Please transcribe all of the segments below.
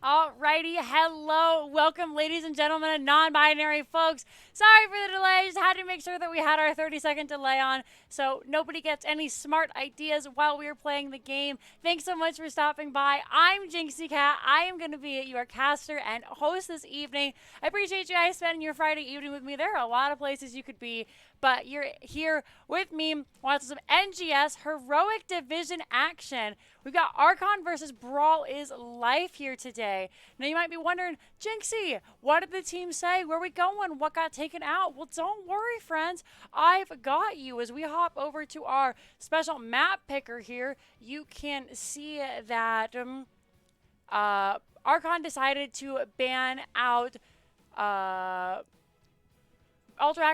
Alrighty, hello, welcome ladies and gentlemen and non-binary folks. Sorry for the delay, just had to make sure that we had our 30-second delay on so nobody gets any smart ideas while we are playing the game. Thanks so much for stopping by. I'm Jinxeekatt. I am going to be your caster and host this evening. I appreciate you guys spending your Friday evening with me. There are a lot of places you could be, but you're here with me watching some NGS Heroic Division action. We've got Archon versus Brawl is Life here today. Now you might be wondering, Jinxie, what did the team say? Where are we going? What got taken out? Well, don't worry, friends. I've got you. As we hop over to our special map picker here, you can see that Archon decided to ban out Ultrac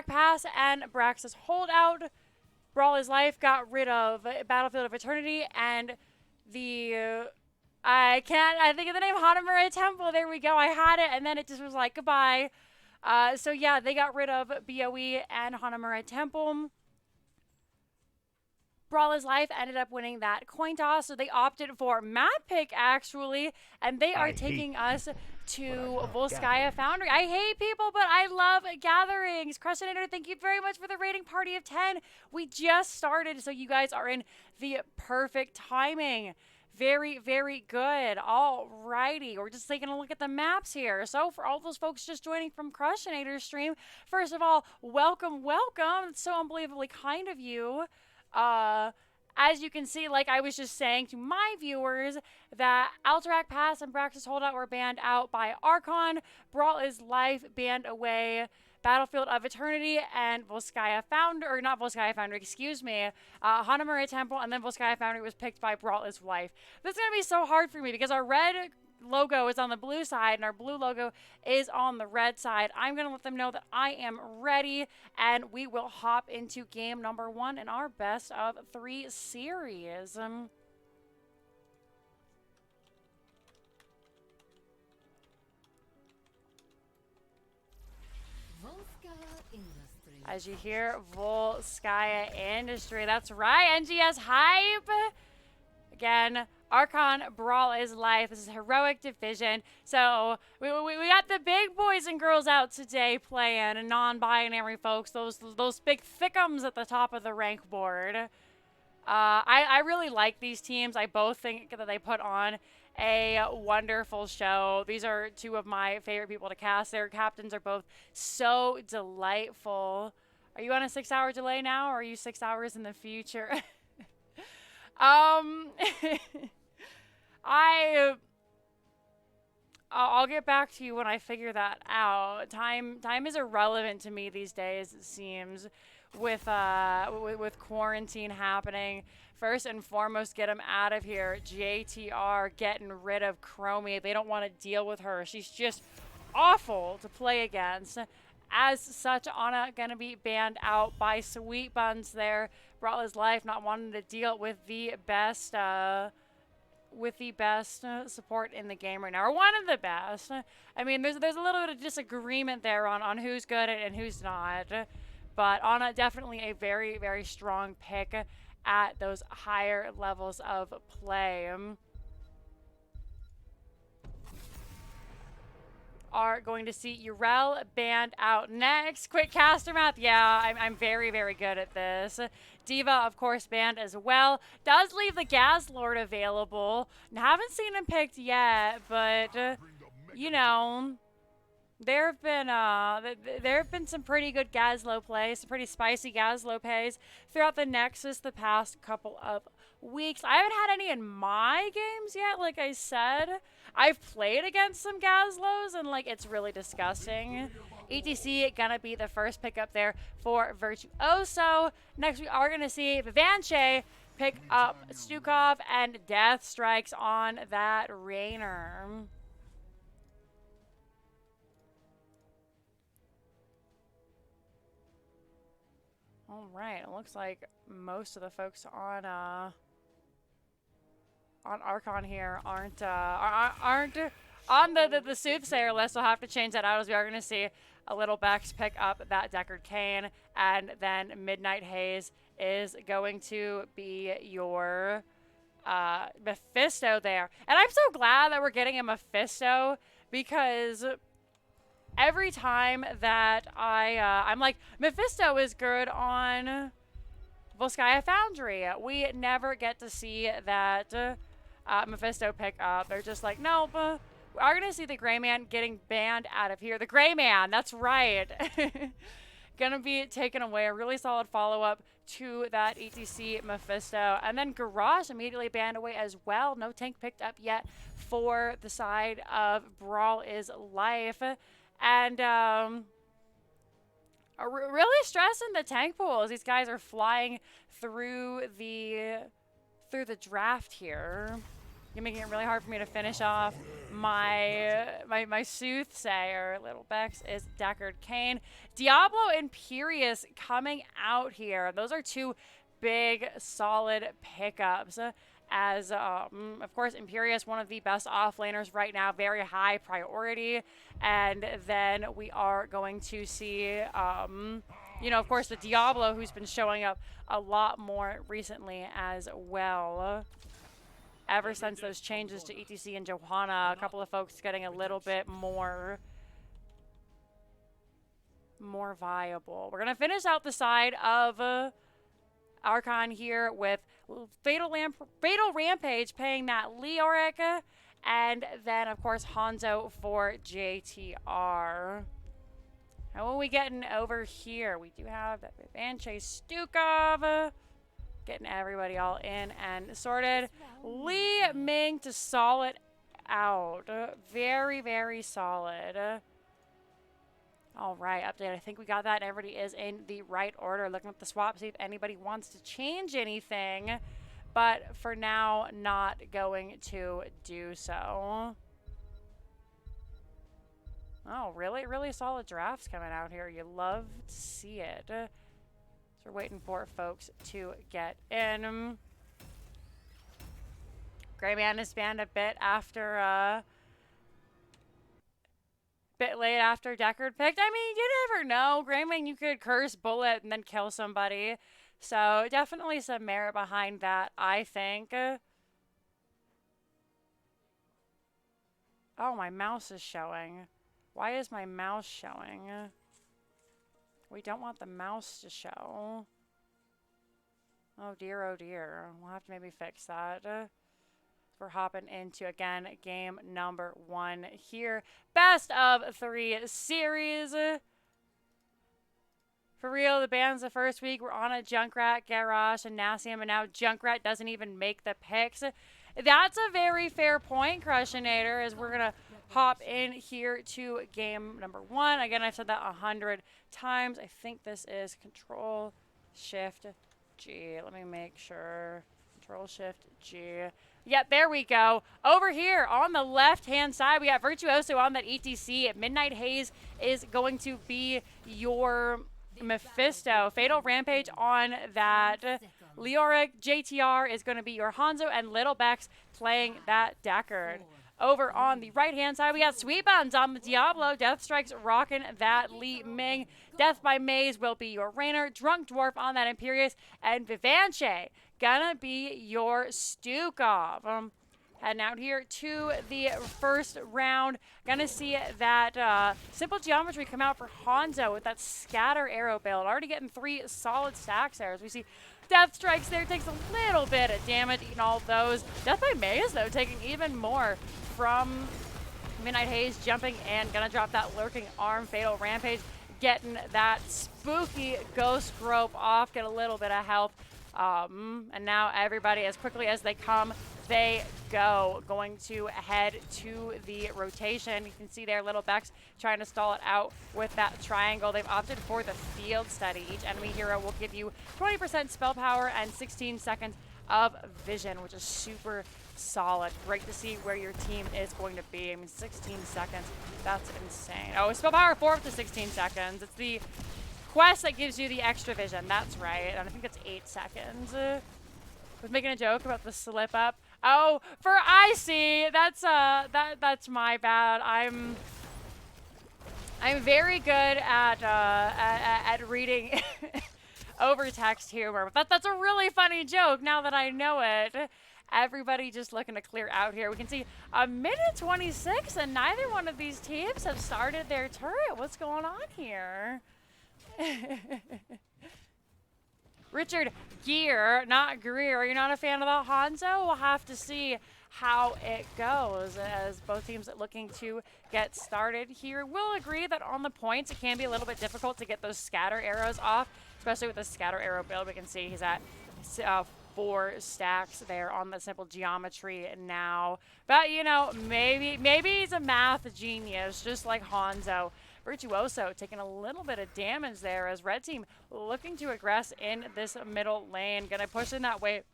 Pass and Brax's Holdout. Brawl is Life got rid of Battlefield of Eternity and the I think of the name Hanamura Temple. There we go. I had it and then it just was like goodbye. So yeah, they got rid of BOE and Hanamura Temple. Brawl is Life ended up winning that coin toss, so they opted for map pick actually, and they are taking us to Volskaya Foundry. I hate people, but I love gatherings. Crushinator, thank you very much for the rating party of 10. We just started, so you guys are in the perfect timing. Very, very good. Alrighty, we're just taking a look at the maps here. So for all those folks just joining from Crushinator's stream, first of all, welcome, welcome. It's so unbelievably kind of you. As you can see, like I was just saying to my viewers, that Alterac Pass and Brax's Holdout were banned out by Archon. Brawl is Life banned away. Battlefield of Eternity and Volskaya Foundry, or not Volskaya Foundry, excuse me, Hanamura Temple, and then Volskaya Foundry was picked by Brawl is Life. This is going to be so hard for me because our red logo is on the blue side and our blue logo is on the red side. I'm going to let them know that I am ready and we will hop into game number 1 in our best of 3 series. As you hear, Volskaya Industry. That's right, NGS hype. Again, Archon Brawl is Life. This is Heroic Division. So we got the big boys and girls out today playing, and non-binary folks, those big thickums at the top of the rank board. I really like these teams. I both think that they put on a wonderful show. These are two of my favorite people to cast. Their captains are both so delightful. Are you on a 6-hour delay now, or are you 6 hours in the future? I'll get back to you when I figure that out. Time is irrelevant to me these days, it seems, with quarantine happening. First and foremost, get them out of here. JTR getting rid of Chromie. They don't want to deal with her. She's just awful to play against. As such, Anna gonna be banned out by Sweet Buns there. Brawl is Life not wanting to deal with the best support in the game right now, or one of the best. I mean, there's a little bit of disagreement there on who's good and who's not. but Ana definitely a very, very strong pick at those higher levels of play. Are going to see Urel banned out next. Quick caster math. Yeah, I'm very, very good at this. Diva, of course, banned as well. Does leave the Gaz Lord available. Haven't seen him picked yet, but, you know, there have been some pretty good Gazlo plays, some pretty spicy Gazlo plays throughout the Nexus the past couple of weeks. I haven't had any in my games yet, like I said. I've played against some Gazlos, and, like, it's really disgusting. ETC gonna be the first pickup there for Virtuoso. Next, we are gonna see Vivanche pick up Stukov and Death Strikes on that Rainer. All right, it looks like most of the folks on Archon here aren't on the soothsayer list. We'll have to change that out, as we are going to see a little Bex pick up that Deckard Cain, and then Midnight Haze is going to be your Mephisto there. And I'm so glad that we're getting a Mephisto, because every time that I'm like, Mephisto is good on Volskaya Foundry, we never get to see that Mephisto pick up. They're just like, nope, we are going to see the Gray Man getting banned out of here. The Gray Man, that's right. Going to be taken away. A really solid follow-up to that ETC Mephisto. And then Garage immediately banned away as well. No tank picked up yet for the side of Brawl is Life. And really stressing the tank pools. These guys are flying through the draft here. You're making it really hard for me to finish off my soothsayer. Little Bex is Deckard Cain. Diablo Imperious coming out here. Those are two big, solid pickups. As, of course, Imperious, one of the best offlaners right now, very high priority. And then we are going to see, you know, of course, the Diablo, who's been showing up a lot more recently as well. Ever since those changes to ETC and Johanna, a couple of folks getting a little bit more viable. We're going to finish out the side of Archon here with Fatal Rampage paying that Leoric, and then, of course, Hanzo for JTR. How are we getting over here? We do have that Vivanche Stukov. Getting everybody all in and sorted. Li Ming to solid out. Very, very solid. All right, update. I think we got that. Everybody is in the right order. Looking at the swap, see if anybody wants to change anything. But for now, not going to do so. Oh, really, really solid drafts coming out here. You love to see it. So we're waiting for folks to get in. Gray Man is banned a bit after, bit late after Deckard picked. I mean, you never know. Gray Man, you could curse bullet and then kill somebody. So definitely some merit behind that, I think. Oh, my mouse is showing. Why is my mouse showing? We don't want the mouse to show. Oh dear, oh dear. We'll have to maybe fix that. We're hopping into, again, game number 1 here. Best of 3 series. For real, the bans the first week. We're on a Junkrat, Garrosh, and Nassium, and now Junkrat doesn't even make the picks. That's a very fair point, Crushinator, as we're going to hop in here to game number 1. Again, I've said that 100 times. I think this is Control-Shift-G. Let me make sure. Control-Shift-G. Yep, there we go. Over here on the left-hand side, we got Virtuoso on that ETC. Midnight Haze is going to be your Mephisto. Fatal Rampage on that Leoric. JTR is going to be your Hanzo, and Little Bex playing that Deckard. Over on the right-hand side, we got Sweet Buns on the Diablo. Death Strikes rocking that Li Ming. Death by Maze will be your Rainer. Drunk Dwarf on that Imperious. And Vivanche gonna be your Stukov. Heading out here to the first round. Gonna see that Simple Geometry come out for Hanzo with that Scatter Arrow build. Already getting 3 solid stacks there as we see Death Strikes there, takes a little bit of damage, eating all those. Death by Maze, though, taking even more from Midnight Haze, jumping and gonna drop that Lurking Arm. Fatal Rampage, getting that spooky Ghost Rope off, get a little bit of help. And now everybody, as quickly as they come, they go. Going to head to the rotation. You can see there, Little Bex trying to stall it out with that triangle. They've opted for the field study. Each enemy hero will give you 20% spell power and 16 seconds of vision, which is super solid. Great to see where your team is going to be. I mean, 16 seconds, that's insane. Oh, spell power 4 up to 16 seconds. It's the quest that gives you the extra vision, that's right. And I think it's 8 seconds. Was making a joke about the slip up. Oh, for Icy, that's my bad. I'm very good at reading over text humor. But that's a really funny joke now that I know it. Everybody just looking to clear out here. We can see a minute 26 and neither one of these teams have started their turret. What's going on here? Richard Gear, not Greer. You're not a fan of the Hanzo? We'll have to see how it goes as both teams looking to get started here. We'll agree that on the points, it can be a little bit difficult to get those scatter arrows off, especially with the scatter arrow build. We can see he's at 4 stacks there on the Simple Geometry now. But, you know, maybe he's a math genius, just like Hanzo. Virtuoso taking a little bit of damage there as red team looking to aggress in this middle lane. Gonna push in that way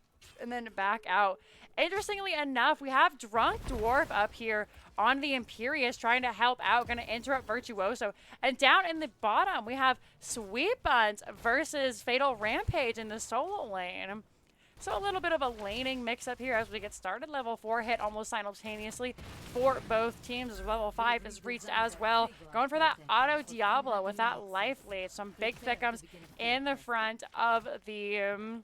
and then back out. Interestingly enough, we have Drunk Dwarf up here on the Imperious trying to help out. Gonna interrupt Virtuoso. And down in the bottom, we have Sweet Buns versus Fatal Rampage in the solo lane. So a little bit of a laning mix up here as we get started. Level 4 hit almost simultaneously for both teams as level 5 is reached as well. Going for that auto Diablo with that life lead. Some big thickums in the front of the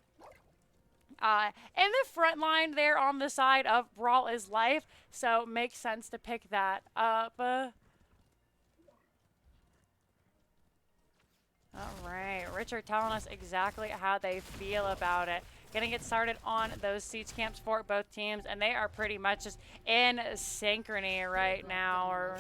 front line there on the side of Brawl is life. So makes sense to pick that up. All right, Richard telling us exactly how they feel about it. Getting it started on those siege camps for both teams, and they are pretty much just in synchrony right now, or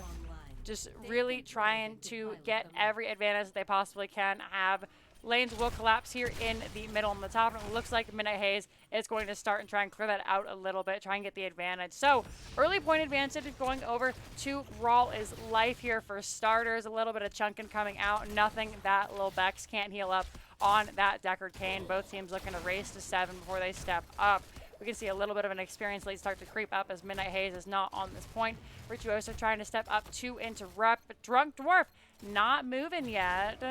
just really trying to get every advantage they possibly can have. Lanes will collapse here in the middle and the top, and it looks like Midnight Haze is going to start and try and clear that out a little bit, try and get the advantage. So, early point advantage going over to Brawl is life here for starters. A little bit of chunking coming out, nothing that Lil Bex can't heal up on that Deckard Cain. Both teams looking to race to 7 before they step up. We can see a little bit of an experience lead start to creep up as Midnight Haze is not on this point. Virtuoso trying to step up to interrupt, but Drunk Dwarf not moving yet.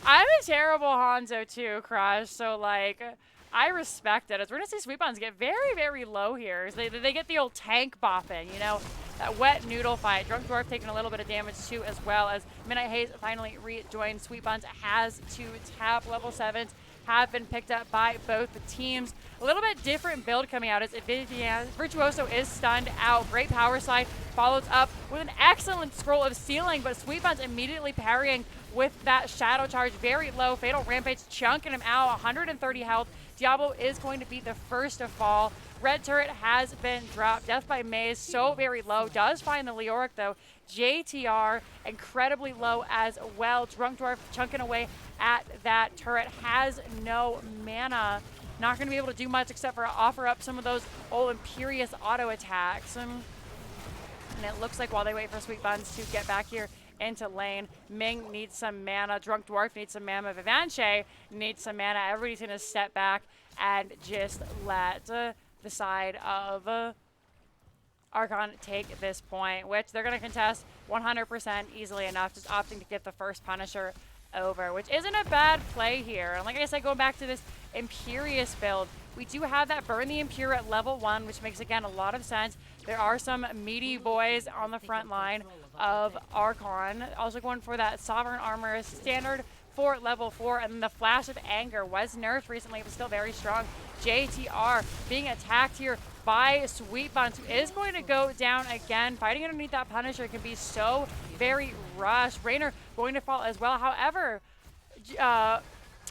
I'm a terrible Hanzo too, Crush, so like, I respect it. As we're gonna see Sweet Buns get very, very low here. They get the old tank bopping, you know, that wet noodle fight. Drunk Dwarf taking a little bit of damage too, as well as Midnight Haze finally rejoins. Sweet Buns has to tap. Level 7s have been picked up by both the teams. A little bit different build coming out as Virtuoso is stunned out. Great power slide follows up with an excellent scroll of sealing, but Sweet Buns immediately parrying with that shadow charge. Very low. Fatal Rampage chunking him out. 130 health. Diablo is going to be the first to fall. Red turret has been dropped. Death by Maze, so very low. Does find the Leoric though. JTR, incredibly low as well. Drunk Dwarf chunking away at that turret. Has no mana. Not going to be able to do much except for offer up some of those old Imperious auto attacks. And it looks like while they wait for Sweet Buns to get back here into lane, Ming needs some mana. Drunk Dwarf needs some mana. Vivanche needs some mana. Everybody's going to step back and just let the side of Archon take this point, which they're going to contest 100% easily enough, just opting to get the first Punisher over, which isn't a bad play here. And like I said, going back to this Imperious build, we do have that Burn the Impure at level 1, which makes, again, a lot of sense. There are some meaty boys on the front line of Archon. Also going for that Sovereign Armor standard for level 4, and then the Flash of Anger was nerfed recently, but still very strong. JTR being attacked here by Sweet Buns, who is going to go down again. Fighting underneath that Punisher can be so very rushed. Raynor going to fall as well. However,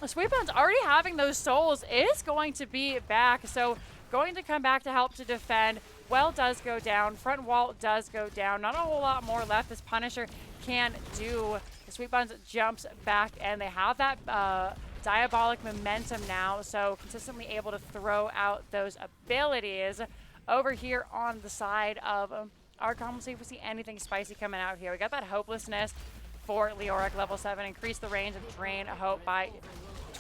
Sweet Buns already having those souls is going to be back, so going to come back to help to defend. Well does go down. Front wall does go down. Not a whole lot more left this Punisher can do. The Sweet Buns jumps back, and they have that diabolic momentum now, so consistently able to throw out those abilities. Over here on the side of Archon, we'll see if we see anything spicy coming out here. We got that Hopelessness for Leoric, level 7. Increase the range of Drain Hope by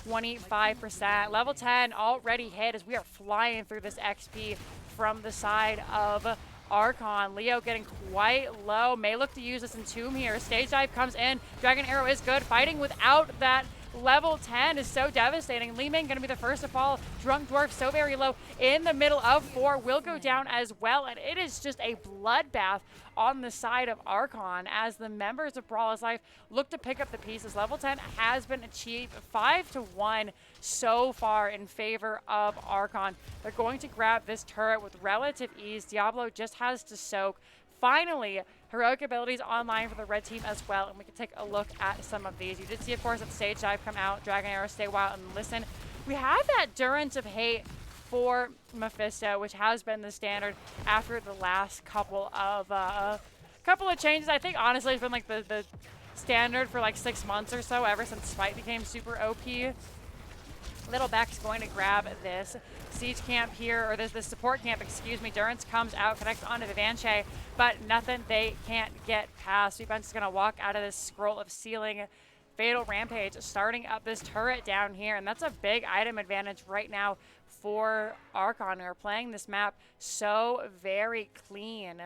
25%. Level 10 already hit as we are flying through this XP from the side of Archon. Leo getting quite low. May look to use this Entomb here. Stage Dive comes in. Dragon Arrow is good. Fighting without that level 10 is so devastating. Li Ming going to be the first to fall. Drunk Dwarf so very low in the middle of 4 will go down as well, and it is just a bloodbath on the side of Archon as the members of Brawl is Life look to pick up the pieces. Level 10 has been achieved 5-1 so far in favor of Archon. They're going to grab this turret with relative ease. Diablo just has to soak. Finally, heroic abilities online for the red team as well, and we can take a look at some of these. You did see, of course, that Stage Dive come out, Dragon Arrow, Stay Wild, and Listen. We have that Durance of Hate for Mephisto, which has been the standard after the last couple of changes. I think, honestly, it's been like the standard for like 6 months or so, ever since Spite became super OP. Little Beck's going to grab this siege camp here, or this support camp, excuse me. Durance comes out, connects onto the Vivanche, but nothing they can't get past. Sweet Buns is going to walk out of this Scroll of Sealing. Fatal Rampage starting up this turret down here, and that's a big item advantage right now for Archon, who are playing this map so very clean.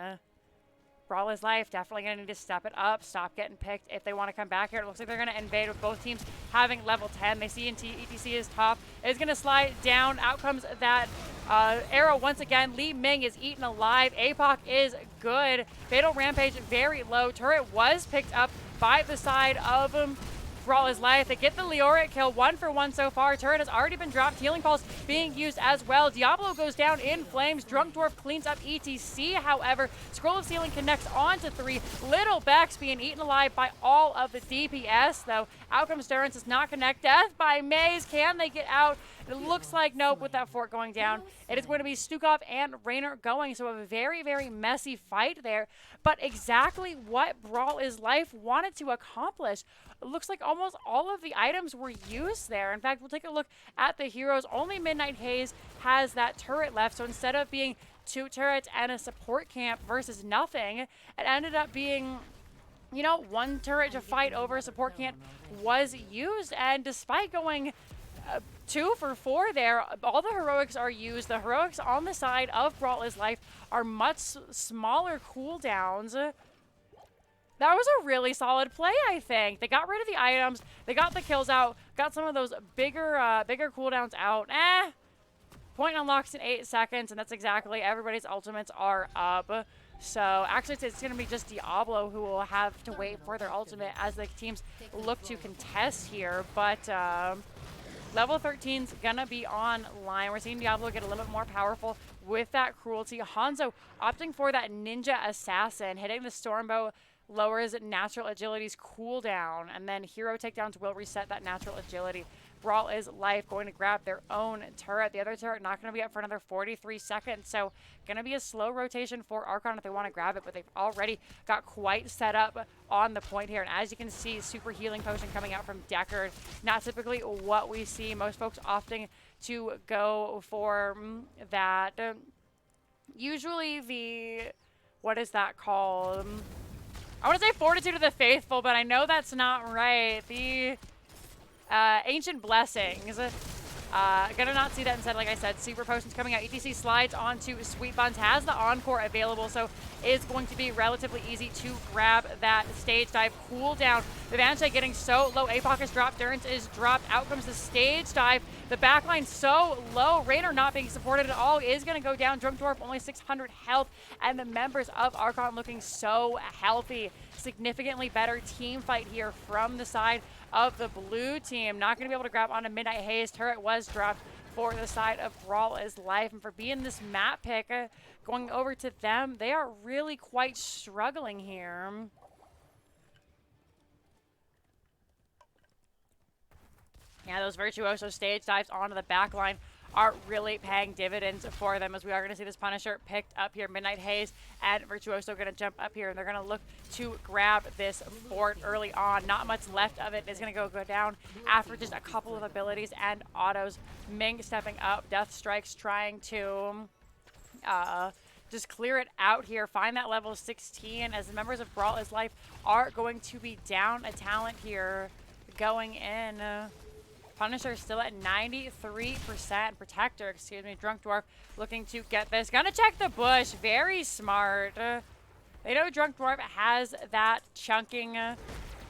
Brawl is Life, definitely going to need to step it up, stop getting picked if they want to come back here. It looks like they're going to invade with both teams having level 10. They see ETC is top. It's going to slide down. Out comes that arrow once again. Li Ming is eaten alive. APOC is good. Fatal Rampage very low. Turret was picked up by the side of Brawl is Life. They get the Leoric kill, 1 for 1 so far. Turret has already been dropped. Healing Pulse being used as well. Diablo goes down in flames. Drunk Dwarf cleans up ETC, however. Scroll of Sealing connects onto 3. Little Beck's being eaten alive by all of the DPS, though. Out comes Durance, does not connect. Death by Maze. Can they get out? It looks like nope with that fort going down. It is going to be Stukov and Raynor going, so a very, very messy fight there. But exactly what Brawl is Life wanted to accomplish. It looks like almost all of the items were used there. In fact, we'll take a look at the heroes. Only Midnight Haze has that turret left, so instead of being 2 turrets and a support camp versus nothing, it ended up being, you know, 1 turret to fight over a support camp was used, and despite going 2 for 4 there, all the heroics are used. The heroics on the side of Brawl is Life are much smaller cooldowns. That was a really solid play, I think. They got rid of the items, they got the kills out, got some of those bigger cooldowns out. Point unlocks in 8 seconds, and that's exactly, everybody's ultimates are up. So actually it's going to be just Diablo who will have to wait for their ultimate as the teams look to contest here. But level 13's gonna be online. We're seeing Diablo get a little bit more powerful with that cruelty. Hanzo opting for that Ninja Assassin, hitting the Stormbow lowers natural agility's cooldown, and then hero takedowns will reset that natural agility. Brawl is Life going to grab their own turret. The other turret not going to be up for another 43 seconds, so going to be a slow rotation for Archon if they want to grab it, but they've already got quite set up on the point here. And as you can see, super healing potion coming out from Deckard. Not typically what we see. Most folks opting to go for that. Usually the, what is that called? I want to say Fortitude of the Faithful, but I know that's not right. The Ancient Blessings Gonna not see that instead, like I said, Super Potions coming out. ETC slides onto Sweet Buns, has the Encore available, so it's going to be relatively easy to grab that stage dive cooldown. The Vanish getting so low, APOC is dropped, Durance is dropped, out comes the stage dive. The backline so low, Raynor not being supported at all is gonna go down. Drunk Dwarf only 600 health, and the members of Archon looking so healthy. Significantly better team fight here from the side of the blue team. Not going to be able to grab onto Midnight Haze. Turret was dropped for the side of Brawl is Life. And for being this map pick, going over to them, they are really quite struggling here. Yeah, those Virtuoso stage dives onto the back line are really paying dividends for them, as we are going to see this Punisher picked up here. Midnight Haze and Virtuoso going to jump up here, and they're going to look to grab this fort early on. Not much left of it is going to go down after just a couple of abilities and autos. Ming stepping up, Death Strikes trying to just clear it out here, find that level 16, as the members of Brawl is Life are going to be down a talent here going in. Punisher still at 93%. Protector, excuse me. Drunk Dwarf looking to get this. Gonna check the bush. Very smart. They know Drunk Dwarf has that chunking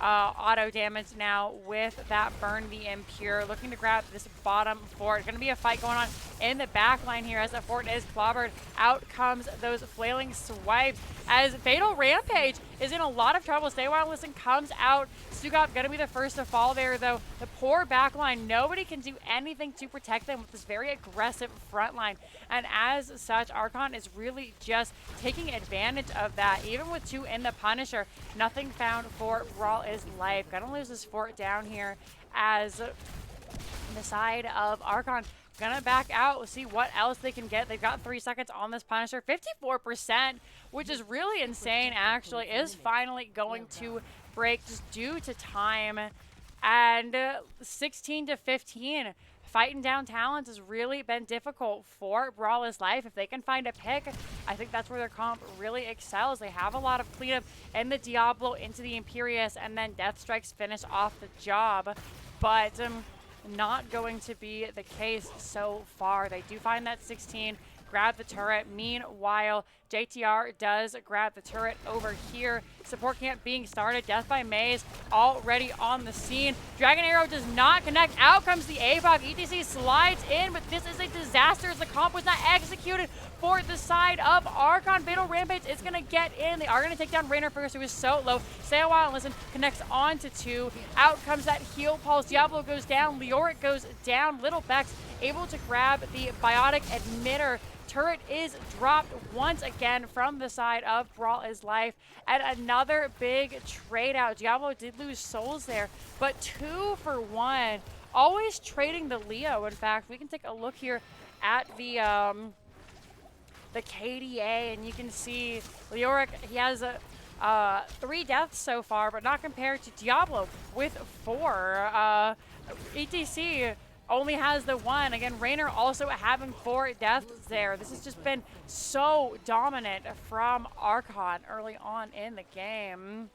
auto damage now with that Burn the Impure. Looking to grab this bottom fort. Going to be a fight going on in the back line here as the fort is clobbered. Out comes those flailing swipes as Fatal Rampage is in a lot of trouble. Stay Wild Listen comes out. Jinxeekatt going to be the first to fall there, though. The poor back line, nobody can do anything to protect them with this very aggressive front line. And as such, Archon is really just taking advantage of that. Even with two in the Punisher, nothing found for Brawl is Life. Gonna lose this fort down here as the side of Archon gonna back out. We'll see what else they can get. They've got 3 seconds on this Punisher. 54%, which is really insane, actually, is finally going to break just due to time. And 16 to 15. Fighting down talents has really been difficult for Brawl is Life. If they can find a pick, I think that's where their comp really excels. They have a lot of cleanup in the Diablo into the Imperious, and then Death Strikes finish off the job. But not going to be the case so far. They do find that 16, grab the turret. Meanwhile, JTR does grab the turret over here. Support camp being started. Death by Maze already on the scene. Dragon Arrow does not connect. Out comes the APOC. ETC slides in, but this is a disaster as the comp was not executed for the side of Archon. Fatal Rampage is going to get in. They are going to take down Raynor first, who is so low. Stay a while and listen. Connects on to 2. Out comes that heal pulse. Diablo goes down. Leoric goes down. Little Bex able to grab the Biotic Emitter. Turret is dropped once again from the side of Brawl is Life. And another big trade out. Diablo did lose souls there, but 2 for 1. Always trading the Leo, in fact. We can take a look here at the KDA, and you can see Leoric, he has 3 deaths so far, but not compared to Diablo with 4. ETC only has the 1. Again, Raynor also having 4 deaths there. This has just been so dominant from Archon early on in the game.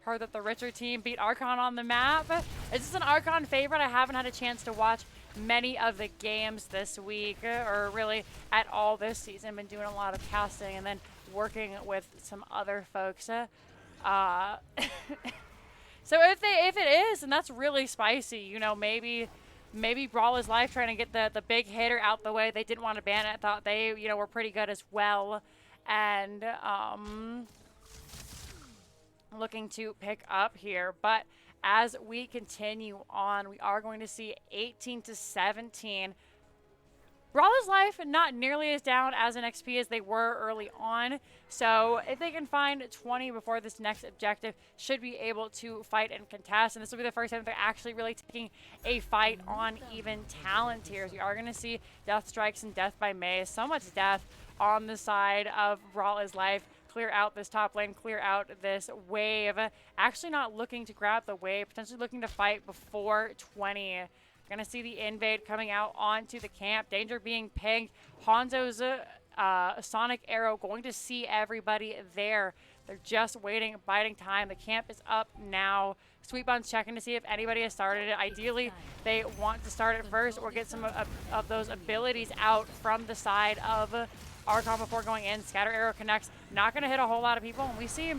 Heard that the richer team beat Archon on the map. Is this an Archon favorite? I haven't had a chance to watch many of the games this week, or really at all this season. Been doing a lot of casting and then working with some other folks. So if it is, and that's really spicy, you know, maybe Brawl is Life trying to get the big hitter out the way. They didn't want to ban it. Thought they, you know, were pretty good as well, and looking to pick up here. But as we continue on, we are going to see 18 to 17. Brawl is Life not nearly as down as an XP as they were early on. So if they can find 20 before this next objective, should be able to fight and contest. And this will be the first time they're actually really taking a fight on even talent tiers. We are going to see Death Strikes and Death by Maze. So much death on the side of Brawl is Life. Clear out this top lane, clear out this wave. Actually not looking to grab the wave, potentially looking to fight before 20. Gonna see the invade coming out onto the camp. Danger being pinged. Hanzo's Sonic Arrow going to see everybody there. They're just waiting, biding time. The camp is up now. Sweetbun's checking to see if anybody has started it. Ideally, they want to start it first or get some of those abilities out from the side of Archon before going in. Scatter Arrow connects. Not going to hit a whole lot of people. And we see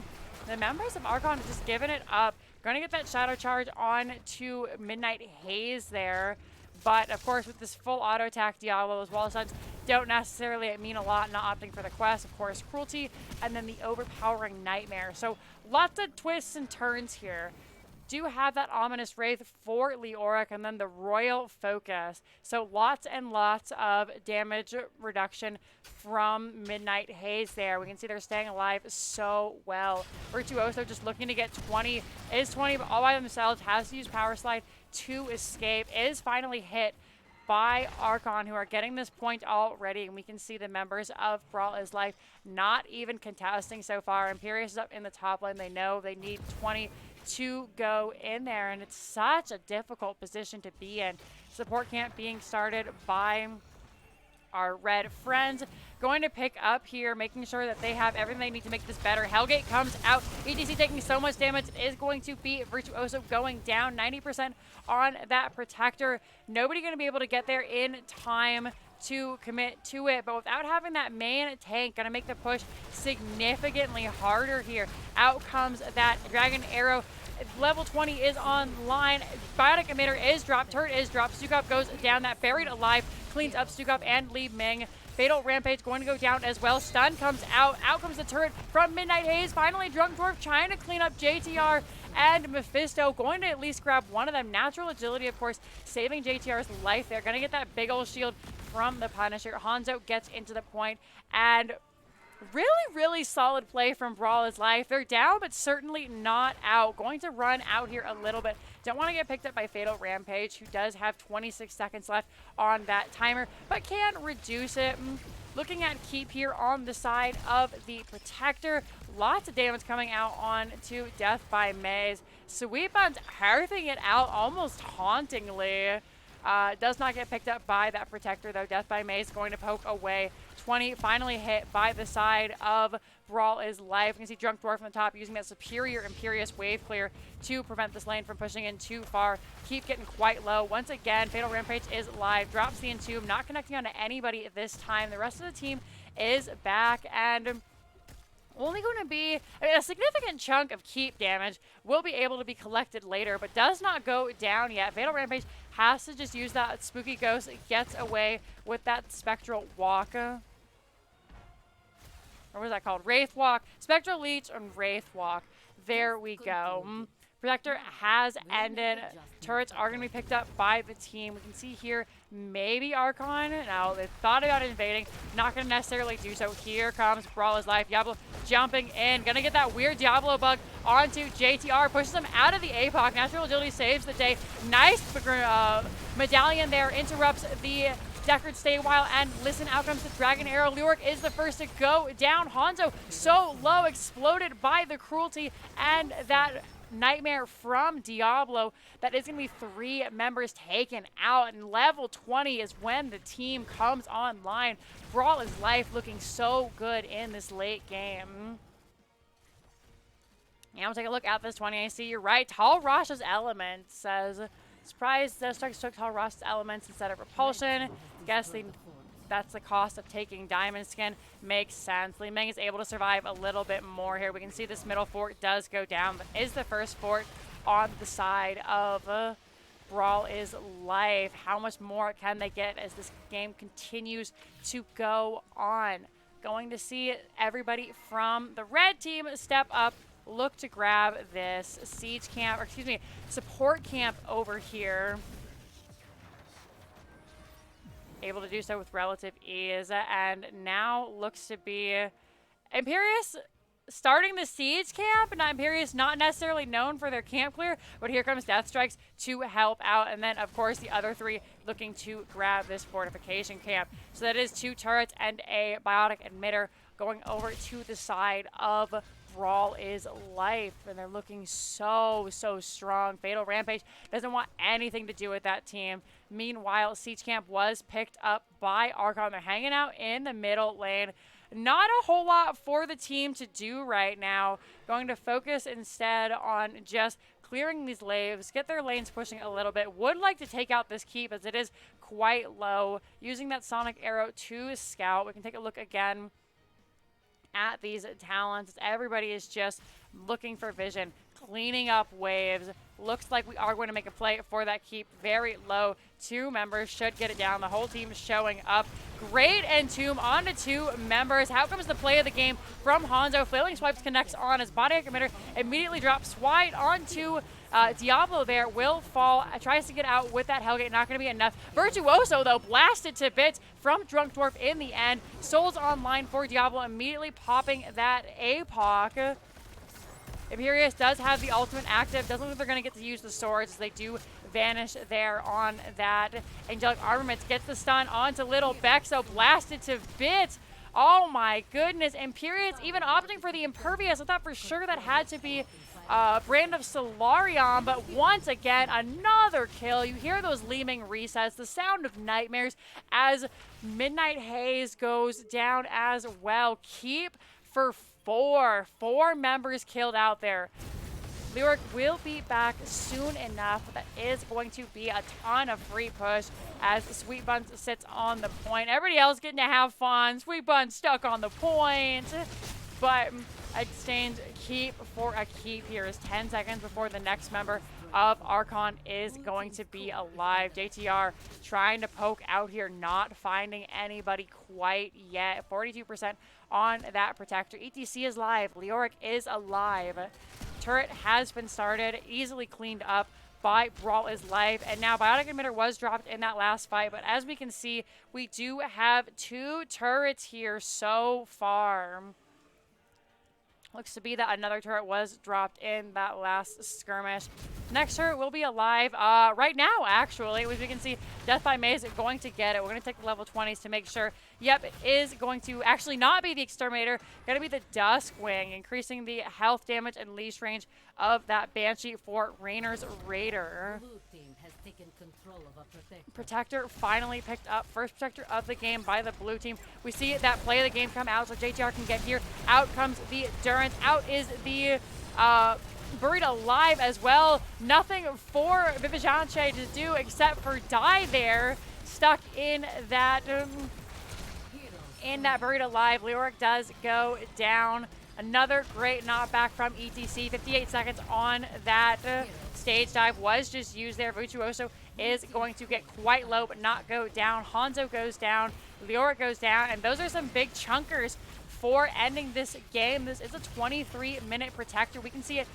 the members of Archon just giving it up. Going to get that Shadow Charge on to Midnight Haze there. But, of course, with this full auto attack, Diablo, those wall stuns don't necessarily mean a lot, not opting for the quest. Of course, Cruelty, and then the overpowering Nightmare. So, lots of twists and turns here. Do have that Ominous Wraith for Leoric, and then the Royal Focus. So, lots and lots of damage reduction from Midnight Haze there. We can see they're staying alive so well. Virtuoso just looking to get 20. Is 20 all by themselves. Has to use Power Slide to escape. Is finally hit by Archon, who are getting this point already. And we can see the members of Brawl is Life not even contesting so far. Imperius is up in the top lane. They know they need 20 to go in there. And it's such a difficult position to be in. Support camp being started by our red friends. Going to pick up here, making sure that they have everything they need to make this better. Hellgate comes out. ETC taking so much damage. It is going to be Virtuoso going down 90% on that Protector. Nobody going to be able to get there in time to commit to it, but without having that main tank, going to make the push significantly harder here. Out comes that Dragon Arrow. Level 20 is online. Biotic Emitter is dropped. Turret is dropped. Stukov goes down. That Buried Alive cleans up Stukov and Li Ming. Fatal Rampage going to go down as well. Stun comes out. Out comes the turret from Midnight Haze. Finally, Drunk Dwarf trying to clean up JTR and Mephisto. Going to at least grab one of them. Natural Agility, of course, saving JTR's life there. Going to get that big old shield from the Punisher. Hanzo gets into the point, and really solid play from Brawl is Life. They're down, but certainly not out. Going to run out here a little bit. Don't want to get picked up by Fatal Rampage, who does have 26 seconds left on that timer, but can reduce it. Looking at Keep here on the side of the Protector. Lots of damage coming out on to Death by Maze. Sweetbun's hearthing it out almost hauntingly. Does not get picked up by that Protector, though. Death by Maze going to poke away. 20 finally hit by the side of Brawl is Life. You can see Drunk Dwarf from the top using that superior Imperious Wave Clear to prevent this lane from pushing in too far. Keep getting quite low. Once again, Fatal Rampage is live. Drops the Entomb, not connecting onto anybody this time. The rest of the team is back, and only going to be a significant chunk of keep damage will be able to be collected later, but does not go down yet. Fatal Rampage has to just use that Spooky Ghost. It gets away with that Spectral Walk. Or what is that called? Wraith Walk. Spectral Leech and Wraith Walk. There we go. Protector has ended. Turrets are going to be picked up by the team. We can see here maybe Archon. No, they thought about invading. Not going to necessarily do so. Here comes Brawl is Life. Diablo jumping in. Going to get that weird Diablo bug onto JTR. Pushes him out of the APOC. Natural Agility saves the day. Nice medallion there. Interrupts the Deckard stay a while, and listen, out comes the Dragon Arrow. Leoric is the first to go down. Hanzo so low, exploded by the Cruelty and that Nightmare from Diablo. That is going to be 3 members taken out, and level 20 is when the team comes online. Brawl is Life looking so good in this late game. Yeah, we'll take a look at this 20. I see you're right. Tall Rasha's Element says, surprise, the strikes took Tall Rasha's Elements instead of Repulsion. Guessing that's the cost of taking Diamond Skin. Makes sense. Li Ming is able to survive a little bit more here. We can see this middle fort does go down, but is the first fort on the side of Brawl is Life. How much more can they get as this game continues to go on? Going to see everybody from the red team step up, look to grab this siege camp, or excuse me, support camp over here. Able to do so with relative ease, and now looks to be Imperius starting the siege camp. Not Imperius, not necessarily known for their camp clear, but here comes Death Strikes to help out, and then of course the other 3 looking to grab this fortification camp. So that is 2 turrets and a biotic emitter going over to the side of Brawl is Life, and they're looking so strong. Fatal Rampage doesn't want anything to do with that team. Meanwhile, Siege Camp was picked up by Archon. They're hanging out in the middle lane. not a whole lot for the team to do right now. Going to focus instead on just clearing these lanes, get their lanes pushing a little bit. Would like to take out this keep as it is quite low. Using that Sonic Arrow to scout. We can take a look again at these talents. Everybody is just looking for vision, cleaning up waves. Looks like we are going to make a play for that keep. Very low. 2 members should get it down. The whole team is showing up. Great Entomb onto 2 members. How comes the play of the game from Hanzo? Flailing Swipes connects on his body hack emitter, immediately drops wide onto Diablo there. Will fall, tries to get out with that Hellgate, not going to be enough. Virtuoso, though, blasted to bits from Drunk Dwarf in the end. Souls online for Diablo, immediately popping that APOC. Imperius does have the ultimate active. Doesn't look like they're going to get to use the swords as they do vanish there on that. Angelic Armaments gets the stun onto Little Bexo, blasted to bits. Oh my goodness. Imperius even opting for the Impervious. I thought for sure that had to be Brand of Solarion, but once again, another kill. You hear those Leeming resets, the sound of nightmares as Midnight Haze goes down as well. Keep for 4 members killed out there. Lyric will be back soon enough. That is going to be a ton of free push as Sweet Buns sits on the point. Everybody else getting to have fun. Sweet Buns stuck on the point. But exchange keep for a keep here is 10 seconds before the next member of Archon is going to be alive. JTR trying to poke out here, not finding anybody quite yet. 42% on that Protector. ETC is live. Leoric is alive. Turret has been started, easily cleaned up by Brawl is live, and now Biotic Emitter was dropped in that last fight, but as we can see, we do have 2 turrets here so far. Looks to be that another turret was dropped in that last skirmish. Next turret will be alive right now, actually. As we can see, Death by Maze is going to get it. We're going to take the level 20s to make sure. Yep, it is going to actually not be the Exterminator. Going to be the Duskwing, increasing the health damage and leash range of that Banshee for Rainer's Raider. Blue team has taken control of a Protector finally picked up. First Protector of the game by the blue team. We see that play of the game come out so JTR can get here. Out comes the Durance. Out is the Buried Alive as well. Nothing for Vivijanche to do except for die there. Stuck in that Buried Alive. Leoric does go down. Another great knockback from ETC. 58 seconds on that stage dive was just used there. Virtuoso is going to get quite low but not go down. Hanzo goes down. Leoric goes down. And those are some big chunkers for ending this game. This is a 23-minute Protector. We can see it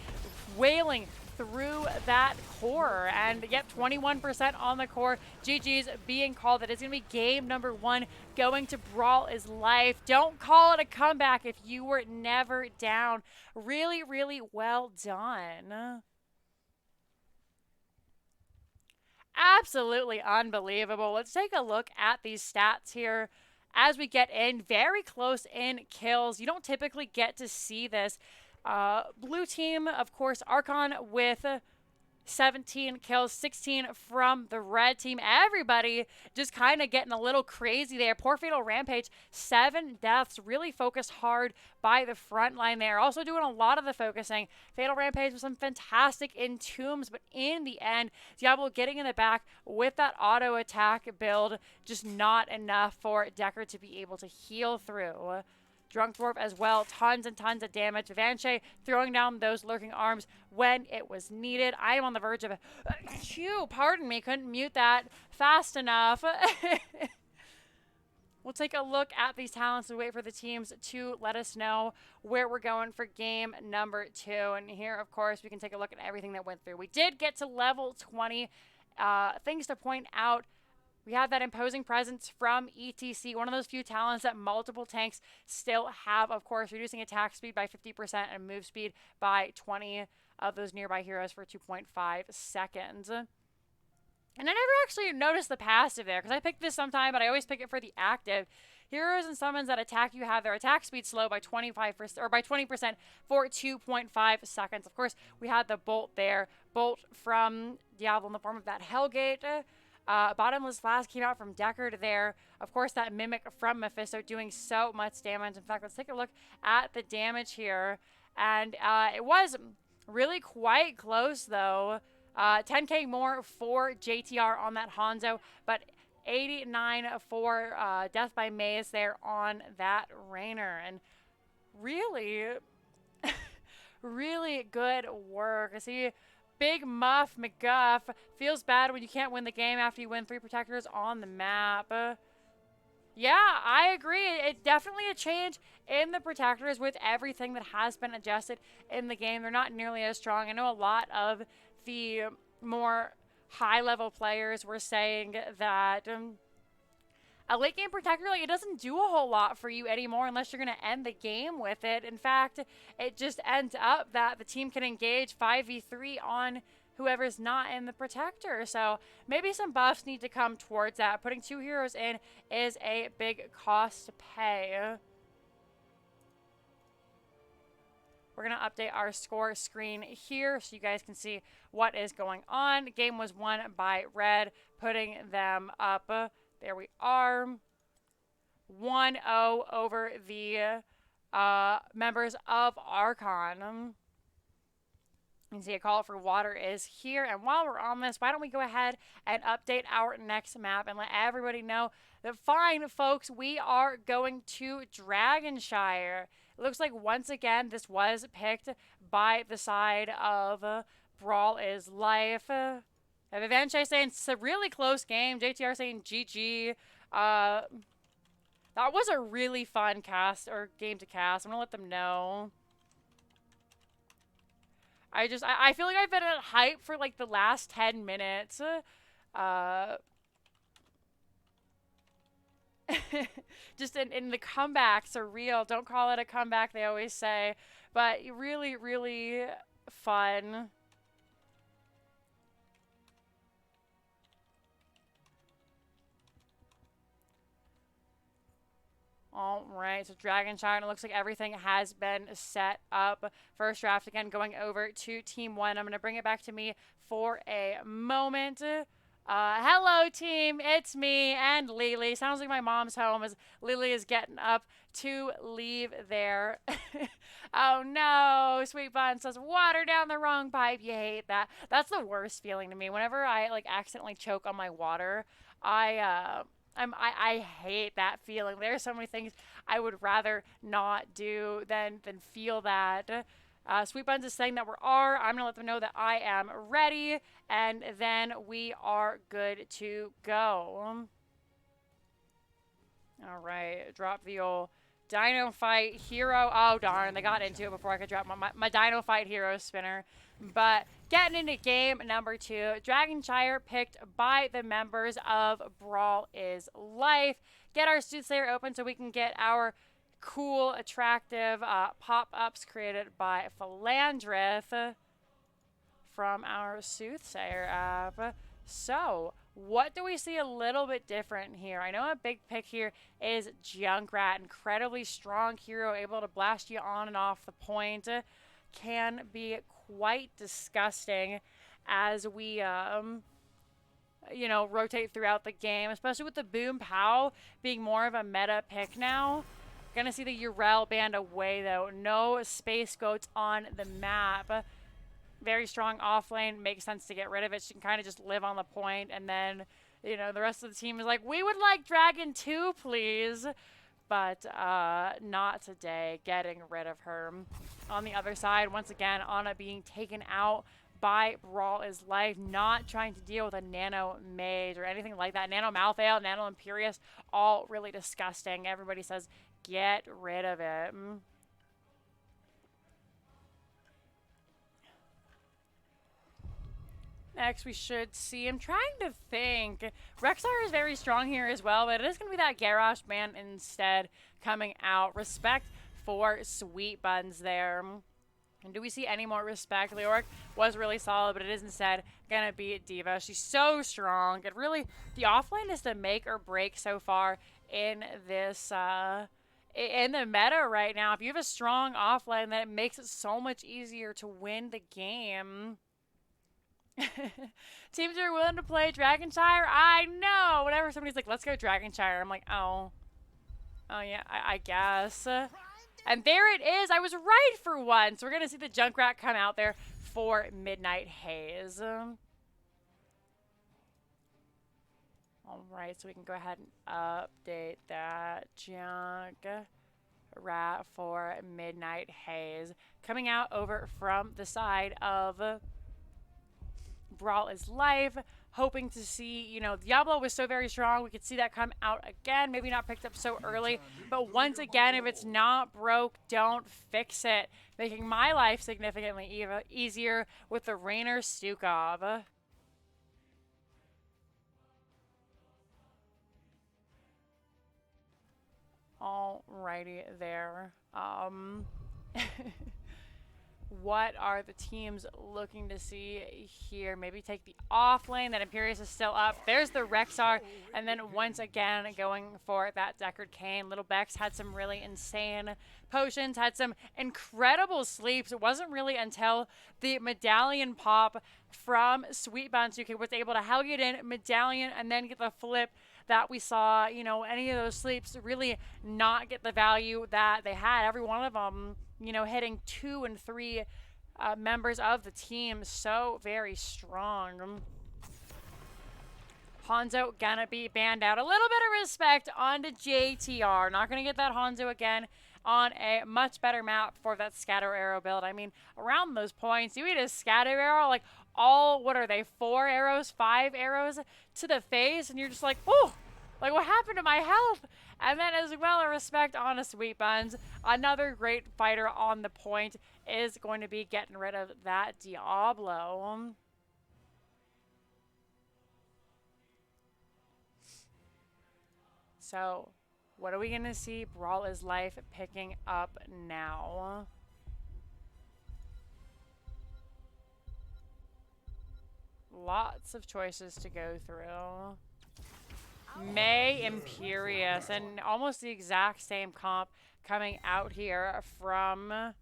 wailing through that core, and yep, 21% on the core. GG's being called. That is going to be game number 1 going to Brawl is life. Don't call it a comeback if you were never down. Really, really well done. Absolutely unbelievable. Let's take a look at these stats here as we get in. Very close in kills. You don't typically get to see this. Blue team, of course, Archon with 17 kills, 16 from the red team. Everybody just kind of getting a little crazy there. Poor Fatal Rampage, 7 deaths. Really focused hard by the front line there. Also doing a lot of the focusing. Fatal Rampage with some fantastic entombs, but in the end, Diablo getting in the back with that auto attack build, just not enough for Decker to be able to heal through. Drunk Dwarf as well, tons and tons of damage. Vanche throwing down those lurking arms when it was needed. I am on the verge of a... pardon me, couldn't mute that fast enough. We'll take a look at these talents and wait for the teams to let us know where we're going for game number 2. And here, of course, we can take a look at everything that went through. We did get to level 20. Things to point out. We have that imposing presence from ETC, one of those few talents that multiple tanks still have, of course, reducing attack speed by 50% and move speed by 20 of those nearby heroes for 2.5 seconds. And I never actually noticed the passive there, because I picked this sometime, but I always pick it for the active. Heroes and summons that attack you have their attack speed slow by 25% or by 20% for 2.5 seconds. Of course, we had the bolt there. Bolt from Diablo in the form of that Hellgate. Bottomless Blast came out from Deckard there. Of course, that Mimic from Mephisto doing so much damage. In fact, let's take a look at the damage here. And it was really quite close, though. 10k more for JTR on that Hanzo, but 89 for Death by Maze there on that Raynor. And really, really good work. I see Big Muff McGuff feels bad when you can't win the game after you win 3 protectors on the map. Yeah, I agree. It's definitely a change in the protectors with everything that has been adjusted in the game. They're not nearly as strong. I know a lot of the more high-level players were saying that a late game protector, like, it doesn't do a whole lot for you anymore unless you're going to end the game with it. In fact, it just ends up that the team can engage 5v3 on whoever's not in the protector. So maybe some buffs need to come towards that. Putting 2 heroes in is a big cost to pay. We're going to update our score screen here so you guys can see what is going on. The game was won by Red, putting them up. There we are. 1-0 over the members of Archon. You can see a call for water is here. And while we're on this, why don't we go ahead and update our next map and let everybody know that, fine, folks, we are going to Dragonshire. It looks like, once again, this was picked by the side of Brawl is Life. Eventually saying it's a really close game. JTR saying GG. That was a really fun cast, or game to cast. I'm going to let them know. I feel like I've been at hype for like the last 10 minutes. Just in the comebacks are real. Don't call it a comeback, they always say. But really, really fun. All right, so Dragonshire, it looks like everything has been set up. First draft, again, going over to Team 1. I'm going to bring it back to me for a moment. Hello, team. It's me and Lily. Sounds like my mom's home as Lily is getting up to leave there. Oh, no. Sweet Bun says, water down the wrong pipe. You hate that. That's the worst feeling to me. Whenever I, like, accidentally choke on my water, I hate that feeling. There are so many things I would rather not do than feel that. Sweet Buns is saying that we're R. I'm going to let them know that I am ready, and then we are good to go. All right, drop the old Dino Fight Hero. Oh, darn, they got into it before I could drop my Dino Fight Hero spinner. But getting into game number 2, Dragonshire picked by the members of Brawl is Life. Get our Soothsayer open so we can get our cool, attractive pop-ups created by Philandrith from our Soothsayer app. So, what do we see a little bit different here? I know a big pick here is Junkrat. Incredibly strong hero, able to blast you on and off the point. Can be quite disgusting as we, you know, rotate throughout the game, especially with the Boom Pow being more of a meta pick now. Gonna see the Urel banned away, though. No Space Goats on the map. Very strong off lane. Makes sense to get rid of it. She can kind of just live on the point, and then, you know, the rest of the team is like, we would like Dragon 2, please. But not today. Getting rid of her. On the other side, once again, Ana being taken out by Brawl is Life. Not trying to deal with a Nano Mage or anything like that. Nano Malthael, Nano Imperious, all really disgusting. Everybody says, get rid of it. Next, we should see, I'm trying to think. Rexar is very strong here as well, but it is going to be that Garrosh man instead coming out. Respect for Sweet Buns there. And do we see any more respect? Leoric was really solid, but it is instead going to be D.Va. She's so strong. It really, the offlane is the make or break so far in this, in the meta right now. If you have a strong offlane, then it makes it so much easier to win the game. Teams are willing to play Dragonshire. I know. Whenever somebody's like, let's go Dragonshire, I'm like, oh. Oh, yeah, I guess. And there it is. I was right for once. We're going to see the Junkrat come out there for Midnight Haze. All right, so we can go ahead and update that Junkrat for Midnight Haze. Coming out over from the side of Brawl is Life. Hoping to see, you know, Diablo was so very strong. We could see that come out again. Maybe not picked up so early. But once again, if it's not broke, don't fix it. Making my life significantly easier with the Rainer Stukov. Alrighty there. What are the teams looking to see here? Maybe take the off lane. That Imperius is still up. There's the Rexar. And then once again going for that Deckard Cain. Little Bex had some really insane potions. Had some incredible sleeps. It wasn't really until the medallion pop from Sweet Bansuke was able to hug it in medallion and then get the flip that we saw, you know, any of those sleeps really not get the value that they had. Every one of them, you know, hitting 2 and 3 members of the team. So very strong. Hanzo gonna be banned out. A little bit of respect onto JTR. Not gonna get that Hanzo again on a much better map for that scatter arrow build. I mean, around those points, you eat a scatter arrow, like all, what are they, 4 arrows, 5 arrows to the face, and you're just like, oh, like what happened to my health? And then as well, a respect on a Sweet Buns. Another great fighter on the point is going to be getting rid of that Diablo. So, what are we going to see? Brawl is Life picking up now. Lots of choices to go through. May Imperius, and almost the exact same comp coming out here from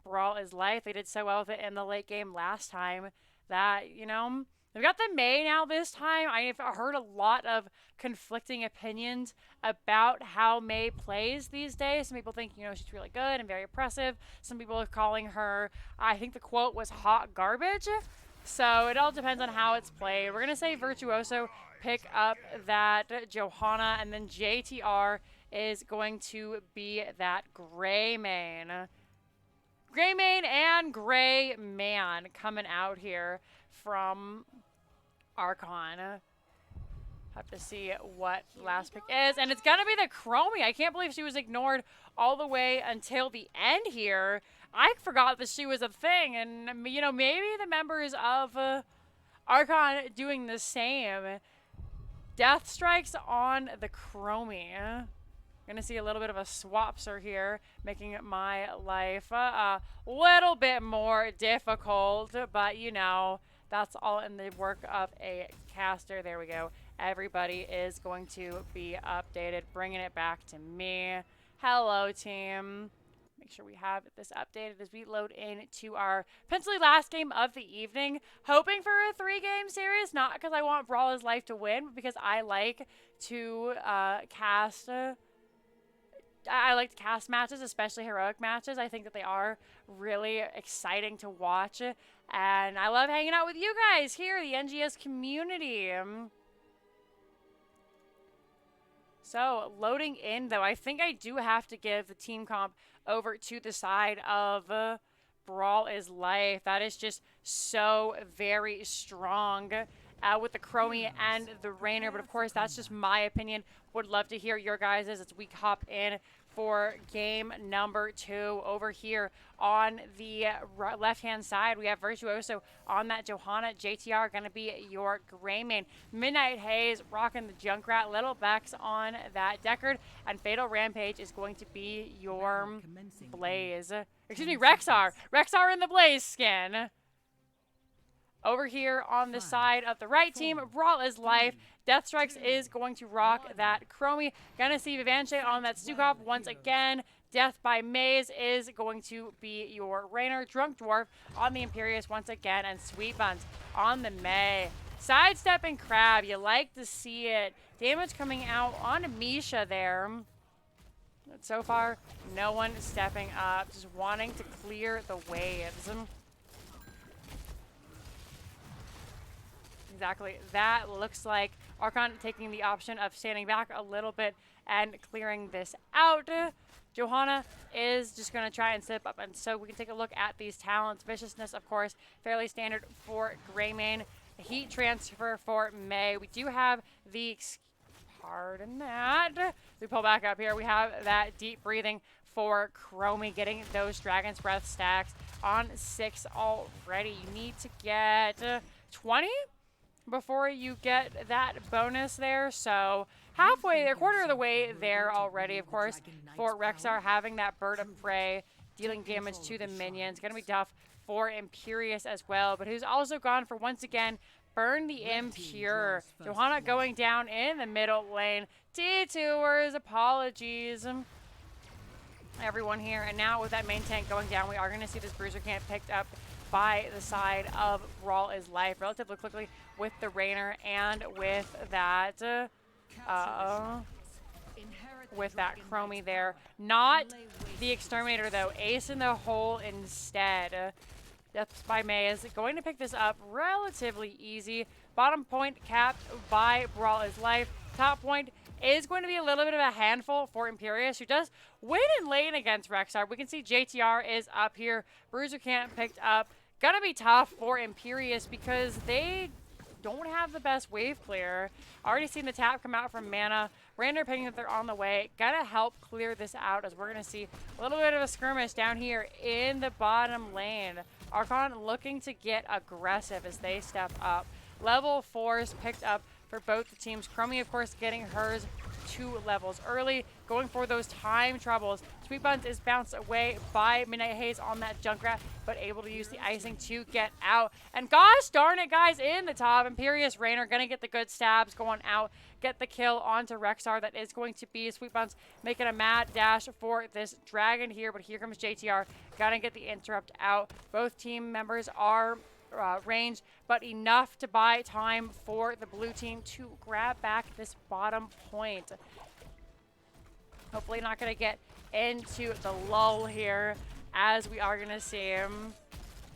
Brawl is Life. They did so well with it in the late game last time that, you know, they've got the May now this time. I've heard a lot of conflicting opinions about how May plays these days. Some people think, you know, she's really good and very impressive. Some people are calling her, I think the quote was hot garbage. So it all depends on how it's played. We're going to say Virtuoso pick up that Johanna, and then JTR is going to be that Gray Main. Gray Main and Gray Man coming out here from Archon. Have to see what the last pick is. And it's going to be the Chromie. I can't believe she was ignored all the way until the end here. I forgot that she was a thing. And, you know, maybe the members of Archon doing the same. Death strikes on the Chromie. Gonna see a little bit of a swapser here, making my life a little bit more difficult, but you know, that's all in the work of a caster. There we go. Everybody is going to be updated, bringing it back to me. Hello, team. Make sure we have this updated as we load into our potentially last game of the evening. Hoping for a 3-game series, not because I want Brawl is Life to win, but because I like to cast... I like to cast matches, especially heroic matches. I think that they are really exciting to watch. And I love hanging out with you guys here, the NGS community. So, loading in, though, I think I do have to give the team comp over to the side of Brawl is Life. That is just so very strong with the Chromie and the Rainer. But, of course, that's just my opinion. Would love to hear your guys' as we hop in for game number 2 over here on the left-hand side. We have Virtuoso on that Johanna. JTR going to be your Gray Main. Midnight Haze rocking the Junkrat. Little Bex on that Deckard. And Fatal Rampage is going to be your Blaze. Excuse me, Rexar. Rexar in the Blaze skin. Over here on the side of the right team, Brawl is Life. Death Strikes is going to rock that Chromie. Gonna see Vivanche on that Stukov once again. Death by Maze is going to be your Rainer. Drunk Dwarf on the Imperious once again, and Sweet Buns on the May. Sidestepping Crab, you like to see it. Damage coming out on Misha there. But so far, no one stepping up, just wanting to clear the waves. Exactly. That looks like Archon taking the option of standing back a little bit and clearing this out. Johanna is just going to try and step up, and so we can take a look at these talents. Viciousness, of course, fairly standard for Greymane. Heat transfer for May. We do have the, pardon that, we pull back up here. We have that deep breathing for Chromie, getting those Dragon's Breath stacks on 6 already. You need to get 20 before you get that bonus there, so halfway there, quarter of the way there already, of course, for Rexxar having that Bird of Prey, dealing damage to the minions. Going to be tough for Imperious as well, but who's also gone for, once again, Burn the Impure. Johanna going down in the middle lane. Detours, apologies, everyone here. And now with that main tank going down, we are going to see this Bruiser camp picked up by the side of Brawl is Life relatively quickly with the Rainer and with that Chromie there. Not the Exterminator though. Ace in the hole instead. Death by May is going to pick this up relatively easy. Bottom point capped by Brawl is Life. Top point is going to be a little bit of a handful for Imperious, who does win in lane against Rexxar. We can see JTR is up here. Bruiser can't picked up. Gonna be tough for Imperious because they don't have the best wave clear. Already seen the tap come out from Mana. Rander picking that they're on the way. Gonna help clear this out as we're gonna see a little bit of a skirmish down here in the bottom lane. Archon looking to get aggressive as they step up. Level 4s picked up for both the teams. Chromie, of course, getting hers 2 levels early, going for those time troubles. Sweet Buns is bounced away by Midnight Haze on that Junkrat, but able to use the icing to get out. And gosh darn it, guys, in the top, Imperious Rainer gonna get the good stabs going out, get the kill onto Rexxar. That is going to be Sweet Buns making a mad dash for this dragon here, but here comes JTR, gonna get the interrupt out. Both team members are range, but enough to buy time for the blue team to grab back this bottom point. Hopefully not going to get into the lull here, as we are going to see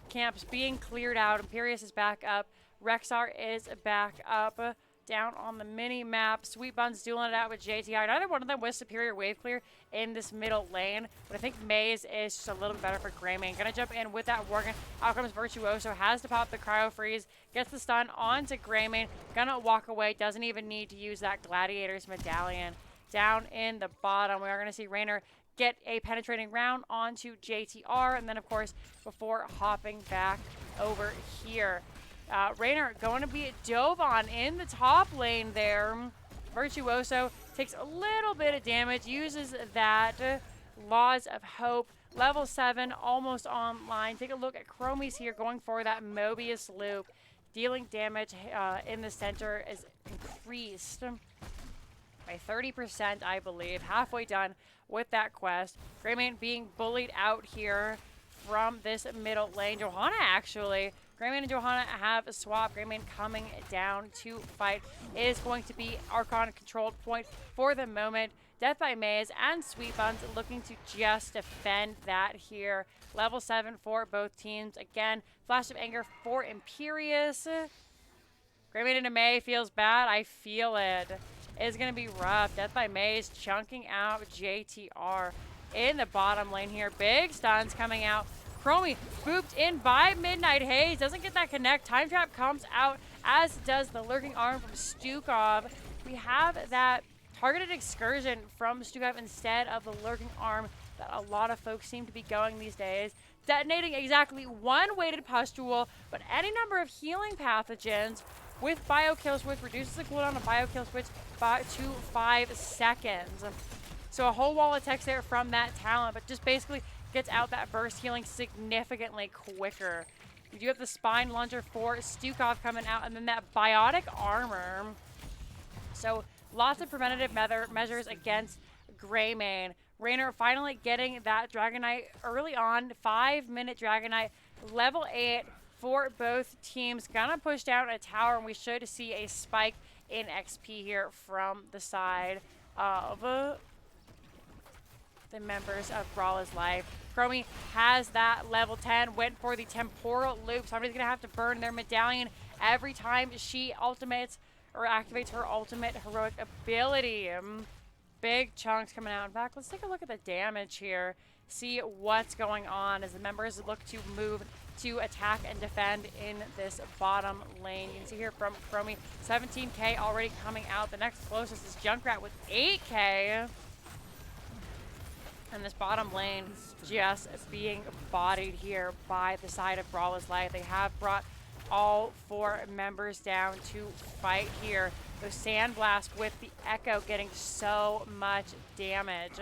camps being cleared out. Imperious is back up. Rexxar is back up. Down on the mini-map. Sweet Buns dueling it out with JTR. Neither one of them with superior wave clear in this middle lane, but I think Maze is just a little bit better for Greymane. Gonna jump in with that Worgen. Out comes Virtuoso. Has to pop the Cryo Freeze. Gets the stun onto Greymane. Gonna walk away. Doesn't even need to use that Gladiator's Medallion. Down in the bottom, we are gonna see Rainer get a penetrating round onto JTR, and then, of course, before hopping back over here. Rainer going to be dove on in the top lane there. Virtuoso takes a little bit of damage, uses that Laws of Hope. Level 7, almost online. Take a look at Chromie's here going for that Mobius loop. Dealing damage in the center is increased by 30%, I believe. Halfway done with that quest. Greymane being bullied out here from this middle lane. Johanna actually. Greymane and Johanna have a swap. Greymane coming down to fight. It is going to be Archon controlled point for the moment. Death by Maze and Sweet Buns looking to just defend that here. Level 7 for both teams. Again, Flash of Anger for Imperious. Greymane into May feels bad. I feel it. It's going to be rough. Death by Maze chunking out JTR in the bottom lane here. Big stuns coming out. Chromie booped in by Midnight Haze. Doesn't get that connect. Time Trap comes out, as does the Lurking Arm from Stukov. We have that targeted excursion from Stukov instead of the Lurking Arm that a lot of folks seem to be going these days. Detonating exactly 1 weighted pustule, but any number of healing pathogens with Bio Kill Switch reduces the cooldown of Bio Kill Switch to 5 seconds. So a whole wall of text there from that talent, but just basically gets out that burst healing significantly quicker. We do have the Spine Launcher for Stukov coming out, and then that Biotic Armor. So lots of preventative measures against Greymane. Raynor finally getting that Dragonite early on. 5-minute Dragonite, level 8 for both teams. Gonna push down a tower, and we should see a spike in XP here from the side of the members of Brawl is Life. Chromie has that level 10, went for the temporal loop. Somebody's gonna have to burn their medallion every time she ultimates or activates her ultimate heroic ability. Big chunks coming out. In fact, let's take a look at the damage here. See what's going on as the members look to move to attack and defend in this bottom lane. You can see here from Chromie, 17k already coming out. The next closest is Junkrat with 8k. And this bottom lane just being bodied here by the side of Brawl is Life. They have brought all 4 members down to fight here. The Sandblast with the Echo getting so much damage.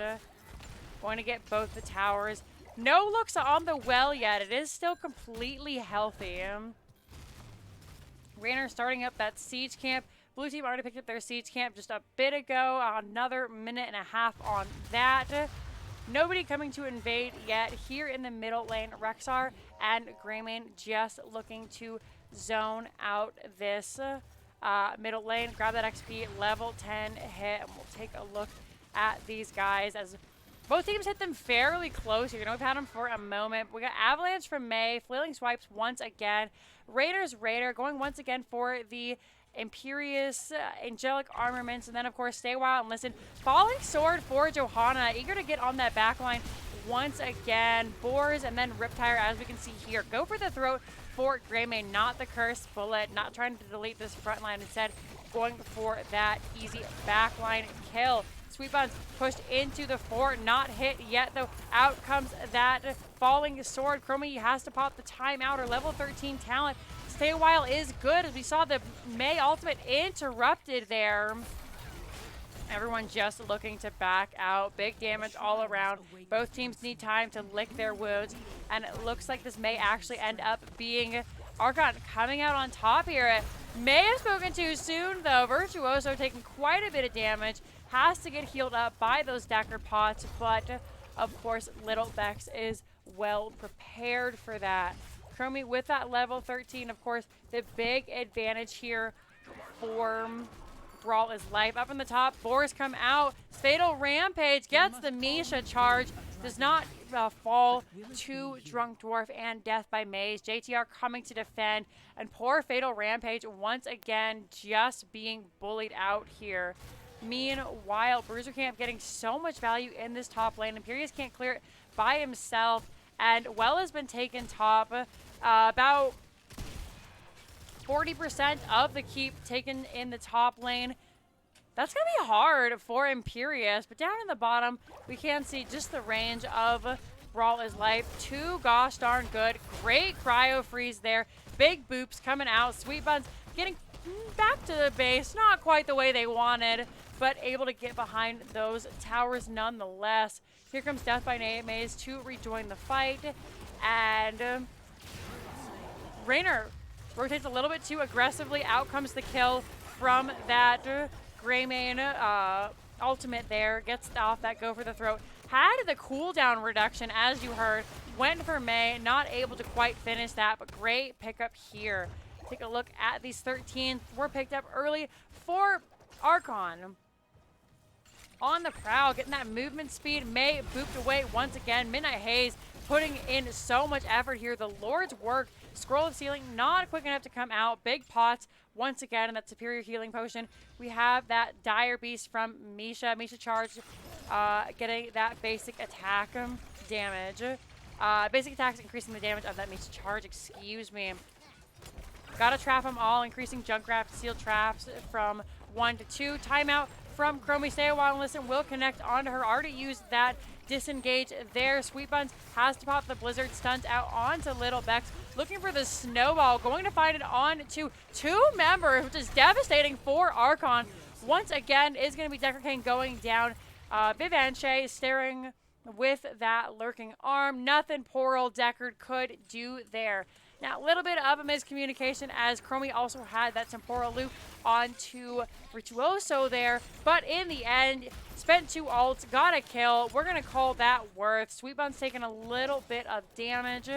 Going to get both the towers. No looks on the well yet. It is still completely healthy. Raynor starting up that siege camp. Blue team already picked up their siege camp just a bit ago. Another minute and a half on that. Nobody coming to invade yet. Here in the middle lane, Rexar and Greymane just looking to zone out this middle lane. Grab that XP, level 10 hit, and we'll take a look at these guys as both teams hit them fairly close. You're going to have had them for a moment. We got Avalanche from May, flailing swipes once again. Raider's Raider going once again for the Imperious Angelic Armaments, and then of course Stay Wild and Listen. Falling Sword for Johanna, eager to get on that backline once again. Boars and then Riptire, as we can see here. Go for the throat for Greymane, not the Cursed Bullet, not trying to delete this front line, instead going for that easy backline kill. Sweet Buns pushed into the fort, not hit yet though. Out comes that Falling Sword. Chromie has to pop the timeout, or level 13 talent. Stay a While is good, as we saw the May ultimate interrupted there. Everyone just looking to back out. Big damage all around. Both teams need time to lick their wounds, and it looks like this may actually end up being Archon coming out on top here. May have spoken too soon though. Virtuoso taking quite a bit of damage. Has to get healed up by those Decker pots, but of course Little Bex is well prepared for that. Chromie with that level 13, of course, the big advantage here for Brawl is Life. Up in the top, Boars come out. Fatal Rampage gets the Misha charge. Does not fall to Drunk Dwarf and Death by Maze. JTR coming to defend, and poor Fatal Rampage once again just being bullied out here. Meanwhile, Bruiser Camp getting so much value in this top lane. Imperious can't clear it by himself, and Well has been taken top. About 40% of the keep taken in the top lane. That's going to be hard for Imperious, but down in the bottom, we can see just the range of Brawl is Life. Too gosh darn good. Great cryo freeze there. Big boops coming out. Sweet Buns getting back to the base. Not quite the way they wanted, but able to get behind those towers nonetheless. Here comes Death by Maze to rejoin the fight, and Raynor rotates a little bit too aggressively. Out comes the kill from that Greymane ultimate there. Gets off that go for the throat. Had the cooldown reduction, as you heard. Went for May, not able to quite finish that, but great pickup here. Take a look at these 13. Were picked up early for Archon. On the prowl, getting that movement speed. May booped away once again. Midnight Haze putting in so much effort here. The Lord's work. Scroll of Sealing not quick enough to come out. Big pots once again in that superior healing potion. We have that Dire Beast from Misha. Misha charge, getting that basic attack damage. Basic attacks increasing the damage of that Misha charge, excuse me. Gotta trap them all, increasing Junkrat seal traps from 1 to 2. Timeout from Chromie. Stay a while and listen. Will connect onto her. Already used that disengage there. Sweet Buns has to pop the Blizzard stunt out onto Little Bex. Looking for the snowball. Going to find it on to 2 members, which is devastating for Archon. Once again, is going to be Decker King going down. Vivanche staring with that lurking arm. Nothing poor old Deckard could do there. Now, a little bit of a miscommunication as Chromie also had that temporal loop onto Virtuoso there. But in the end, spent 2 ults, got a kill. We're going to call that worth. Sweetbun's taking a little bit of damage.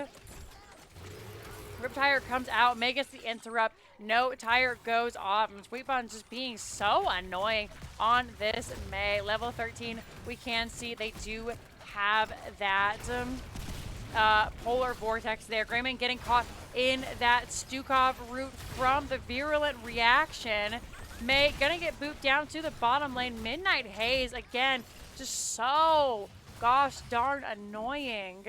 Riptire comes out, May gets the interrupt. No tire goes off. And Sweetbun's just being so annoying on this May. Level 13, we can see they do have that polar vortex there. Greyman getting caught in that Stukov route from the virulent reaction. May gonna get booped down to the bottom lane. Midnight Haze again, just so gosh darn annoying.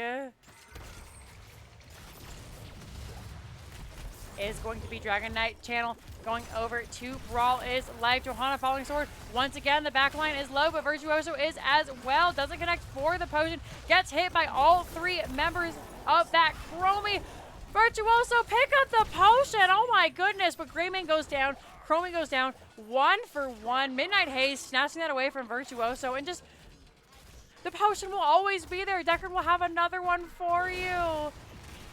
Is going to be Dragon Knight channel going over to Brawl is live. Johanna falling sword. Once again, the back line is low, but Virtuoso is as well. Doesn't connect for the potion. Gets hit by all 3 members of that Chromie. Virtuoso pick up the potion. Oh my goodness, but Greyman goes down. Chromie goes down 1 for 1. Midnight Haze snatching that away from Virtuoso, and just the potion will always be there. Deckard will have another one for you.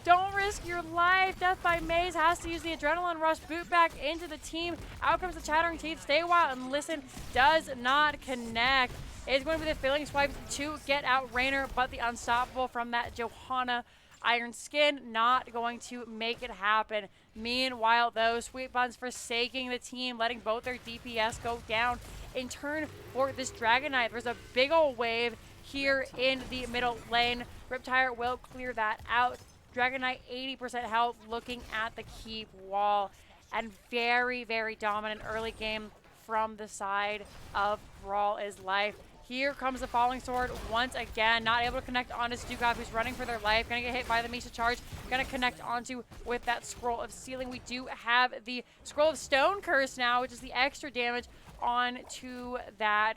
Don't risk your life. Death by Maze has to use the Adrenaline Rush, boot back into the team. Out comes the Chattering Teeth. Stay a while and listen. Does not connect. It's going to be the filling swipe to get out Raynor, but the Unstoppable from that Johanna Iron Skin not going to make it happen. Meanwhile, though, Sweetbun's forsaking the team, letting both their DPS go down. In turn for this Dragon Knight, there's a big old wave here in the middle lane. Riptire will clear that out. Dragon Knight 80% health, looking at the keep wall, and very, very dominant early game from the side of Brawl is life. Here comes the Falling Sword once again, not able to connect onto Stukov, who's running for their life. Gonna get hit by the Misha charge, gonna connect onto with that Scroll of Sealing. We do have the Scroll of Stone Curse now, which is the extra damage onto that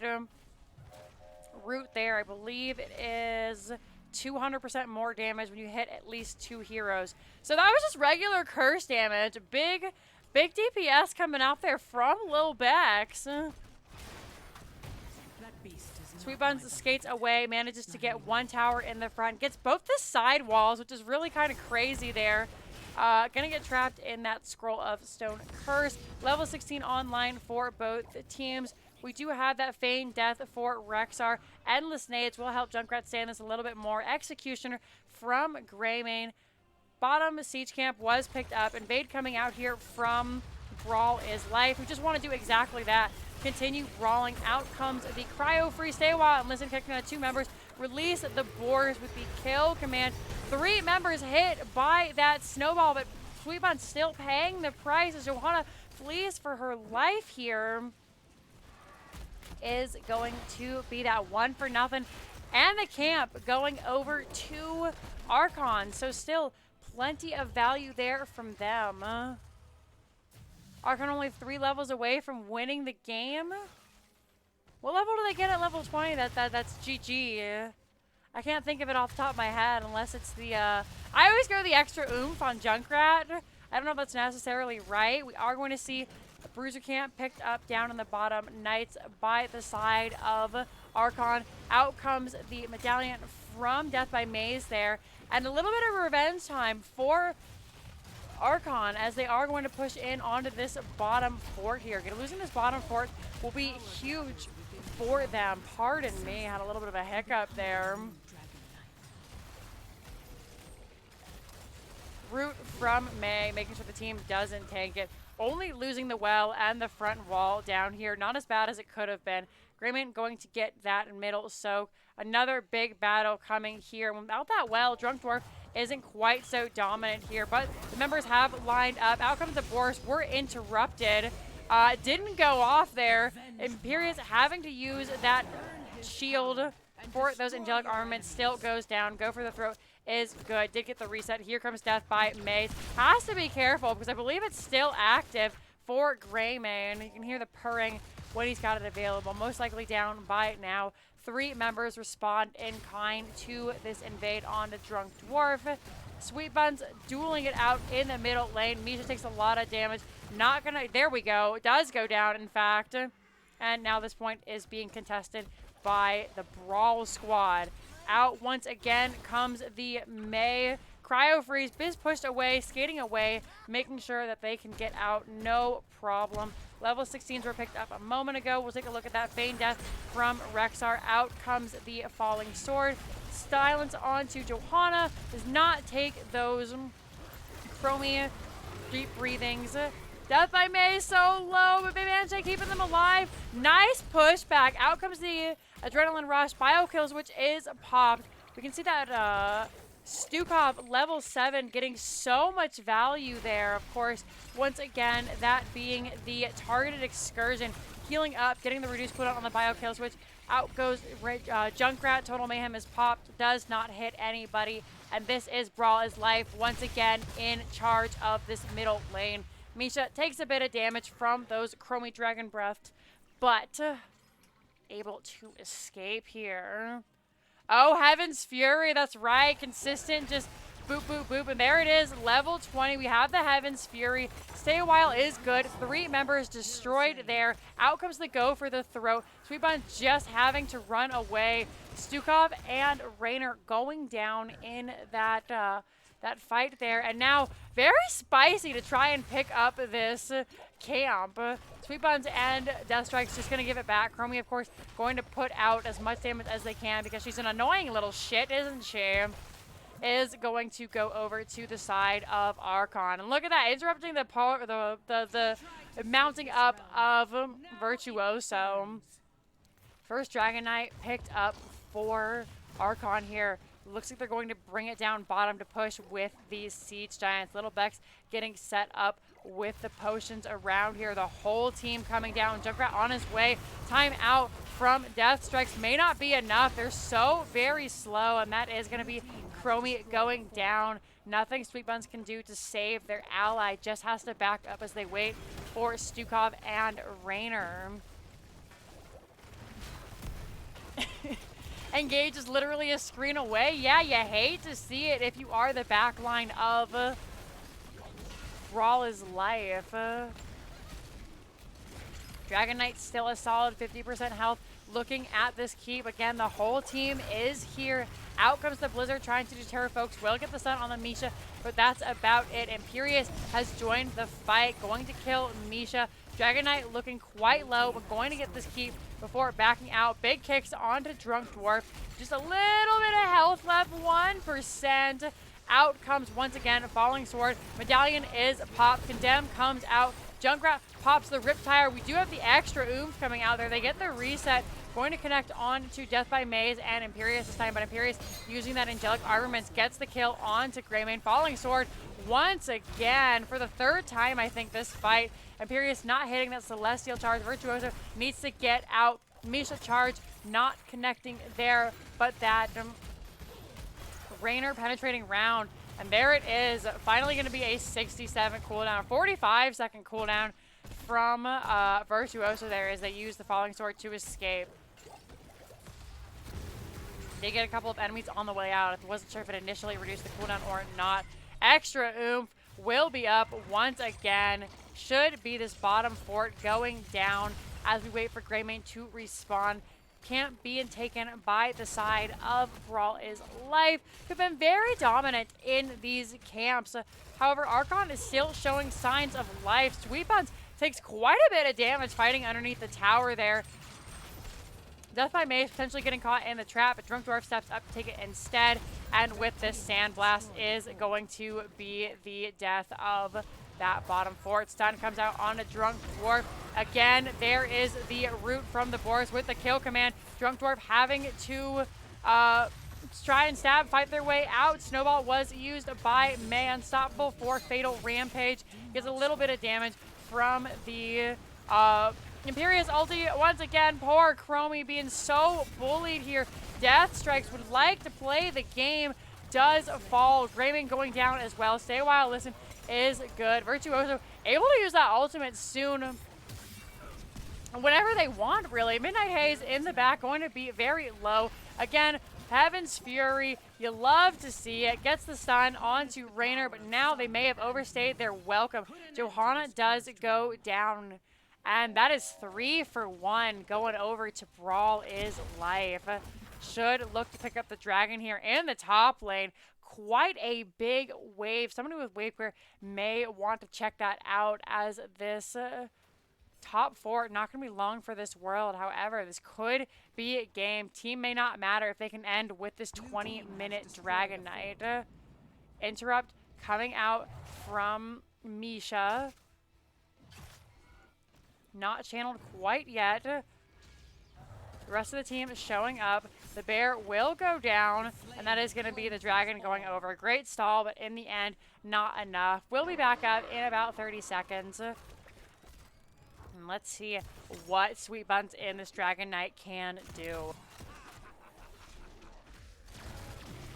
route there. I believe it is 200% more damage when you hit at least 2 heroes. So that was just regular curse damage. Big DPS coming out there from Lil Bex. Sweetbuns skates away, manages to get 1 tower in the front, gets both the side walls, which is really kind of crazy there. Gonna get trapped in that Scroll of Stone Curse. Level 16 online for both teams. We do have that Feign Death for Rexar. Endless Nades will help Junkrat stay in this a little bit more. Executioner from Greymane. Bottom Siege Camp was picked up. Invade coming out here from Brawl is life. We just want to do exactly that. Continue brawling. Out comes the Cryo Free. Stay a while and listen. Kicking out 2 members. Release the Boars with the kill command. 3 members hit by that snowball, but Sweetbun still paying the price as Johanna flees for her life here. Is going to be that 1 for nothing. And the camp going over to Archon. So still plenty of value there from them. Archon only 3 levels away from winning the game. What level do they get at level 20? That's GG. I can't think of it off the top of my head unless it's the... I always go the extra oomph on Junkrat. I don't know if that's necessarily right. We are going to see Bruiser Camp picked up down in the bottom. Knights by the side of Archon. Out comes the Medallion from Death by Maze there. And a little bit of revenge time for Archon as they are going to push in onto this bottom fort here. Losing this bottom fort will be huge for them. Pardon me, had a little bit of a hiccup there. Root from May, making sure the team doesn't tank it. Only losing the well and the front wall down here. Not as bad as it could have been. Greyman going to get that middle soak. Another big battle coming here. Without that well, Drunk Dwarf isn't quite so dominant here, but the members have lined up. Out comes the Boars. We're interrupted. Didn't go off there. Imperius having to use that shield for those angelic armaments. Still goes down. Go for the throat is good. Did get the reset. Here comes Death by Maze. Has to be careful because I believe it's still active for Greymane. You can hear the purring when he's got it available. Most likely down by now. 3 members respond in kind to this invade on the Drunk Dwarf. Sweetbuns dueling it out in the middle lane. Misha takes a lot of damage. Not gonna, there we go. It does go down, in fact. And now this point is being contested by the Brawl squad. Out once again comes the May. Cryo Freeze is pushed away, skating away, making sure that they can get out, no problem. Level 16s were picked up a moment ago. We'll take a look at that Feign Death from Rexar. Out comes the Falling Sword. Silence onto Johanna. Does not take those Chromie deep breathings. Death by May so low, but they managed to keeping them alive. Nice pushback. Out comes the Adrenaline Rush. Bio kills, which is popped. We can see that Stukov level 7 getting so much value there. Of course, once again, that being the targeted excursion. Healing up, getting the reduced cooldown on the bio kill switch. Out goes Junkrat. Total Mayhem is popped. Does not hit anybody. And this is Brawl is Life once again in charge of this middle lane. Misha takes a bit of damage from those Chromie Dragon Breath, but able to escape here. Oh, Heaven's Fury, that's right. Consistent, just boop, boop, boop. And there it is, level 20. We have the Heaven's Fury. Stay a while is good. 3 members destroyed there. Out comes the go for the throat. Sweetbun just having to run away. Stukov and Raynor going down in that that fight there. And now very spicy to try and pick up this camp. Sweet Buns and Death Strike's just going to give it back. Chromie, of course, going to put out as much damage as they can because she's an annoying little shit, isn't she? Is going to go over to the side of Archon. And look at that, interrupting the mounting up of Virtuoso. First Dragon Knight picked up for Archon here. Looks like they're going to bring it down bottom to push with these Siege Giants. Little Bex getting set up with the potions around here. The whole team coming down. Junkrat on his way. Time out from Death Strikes may not be enough. They're so very slow, and that is going to be Chromie going down. Nothing Sweet Buns can do to save their ally. Just has to back up as they wait for Stukov and Raynor. Engage is literally a screen away. Yeah, you hate to see it if you are the backline of Brawl is Life. Dragon Knight still a solid 50% health. Looking at this keep, again, the whole team is here. Out comes the Blizzard trying to deter folks. Will get the stun on the Misha, but that's about it. Imperius has joined the fight, going to kill Misha. Dragon Knight looking quite low, but going to get this keep before backing out. Big kicks onto Drunk Dwarf. Just a little bit of health left, 1%. Out comes once again a Falling Sword. Medallion is popped. Condemn comes out. Junkrat pops the Riptire. We do have the extra oomph coming out there. They get the reset. Going to connect on to Death by Maze and Imperius this time, but Imperius using that Angelic Armaments gets the kill on to Greymane. Falling Sword once again for the 3rd time, I think, this fight. Imperius not hitting that Celestial Charge. Virtuoso needs to get out. Misha Charge not connecting there, but that Raynor penetrating round. And there it is. Finally going to be a 67 cooldown, 45-second cooldown from Virtuoso there as they use the Falling Sword to escape. They get a couple of enemies on the way out. I wasn't sure if it initially reduced the cooldown or not. Extra oomph will be up once again. Should be this bottom fort going down as we wait for Greymane to respawn. Camp being taken by the side of Brawl is Life, who've been very dominant in these camps. However, Archon is still showing signs of life. Sweet Buns takes quite a bit of damage fighting underneath the tower there. Death by Maze potentially getting caught in the trap, but Drunk Dwarf steps up to take it instead. And with this Sandblast is going to be the death of that bottom fort. Stun comes out on a Drunk Dwarf. Again, there is the root from the Boars with the kill command. Drunk Dwarf having to try and stab, fight their way out. Snowball was used by May Unstoppable for Fatal Rampage. Gets a little bit of damage from the Imperius ulti. Once again, poor Chromie being so bullied here. Death Strikes would like to play the game. Does fall. Greymane going down as well. Stay a while, listen is good. Virtuoso able to use that ultimate soon. Whenever they want, really. Midnight Haze in the back, going to be very low. Again, Heaven's Fury, you love to see it. Gets the stun onto Raynor, but now they may have overstayed their welcome. Johanna does go down. And that is 3 for 1 going over to Brawl is Life. Should look to pick up the dragon here in the top lane. quite a big wave. Somebody with wave clear may want to check that out, as this top 4 not going to be long for this world. However, this could be a game. Team may not matter if they can end with this 20-minute Dragon Knight. Interrupt coming out from Misha. Not channeled quite yet. The rest of the team is showing up. The bear will go down, and that is going to be the dragon going over. Great stall, but in the end, not enough. We'll be back up in about 30 seconds. And let's see what Sweet Buns in this Dragon Knight can do.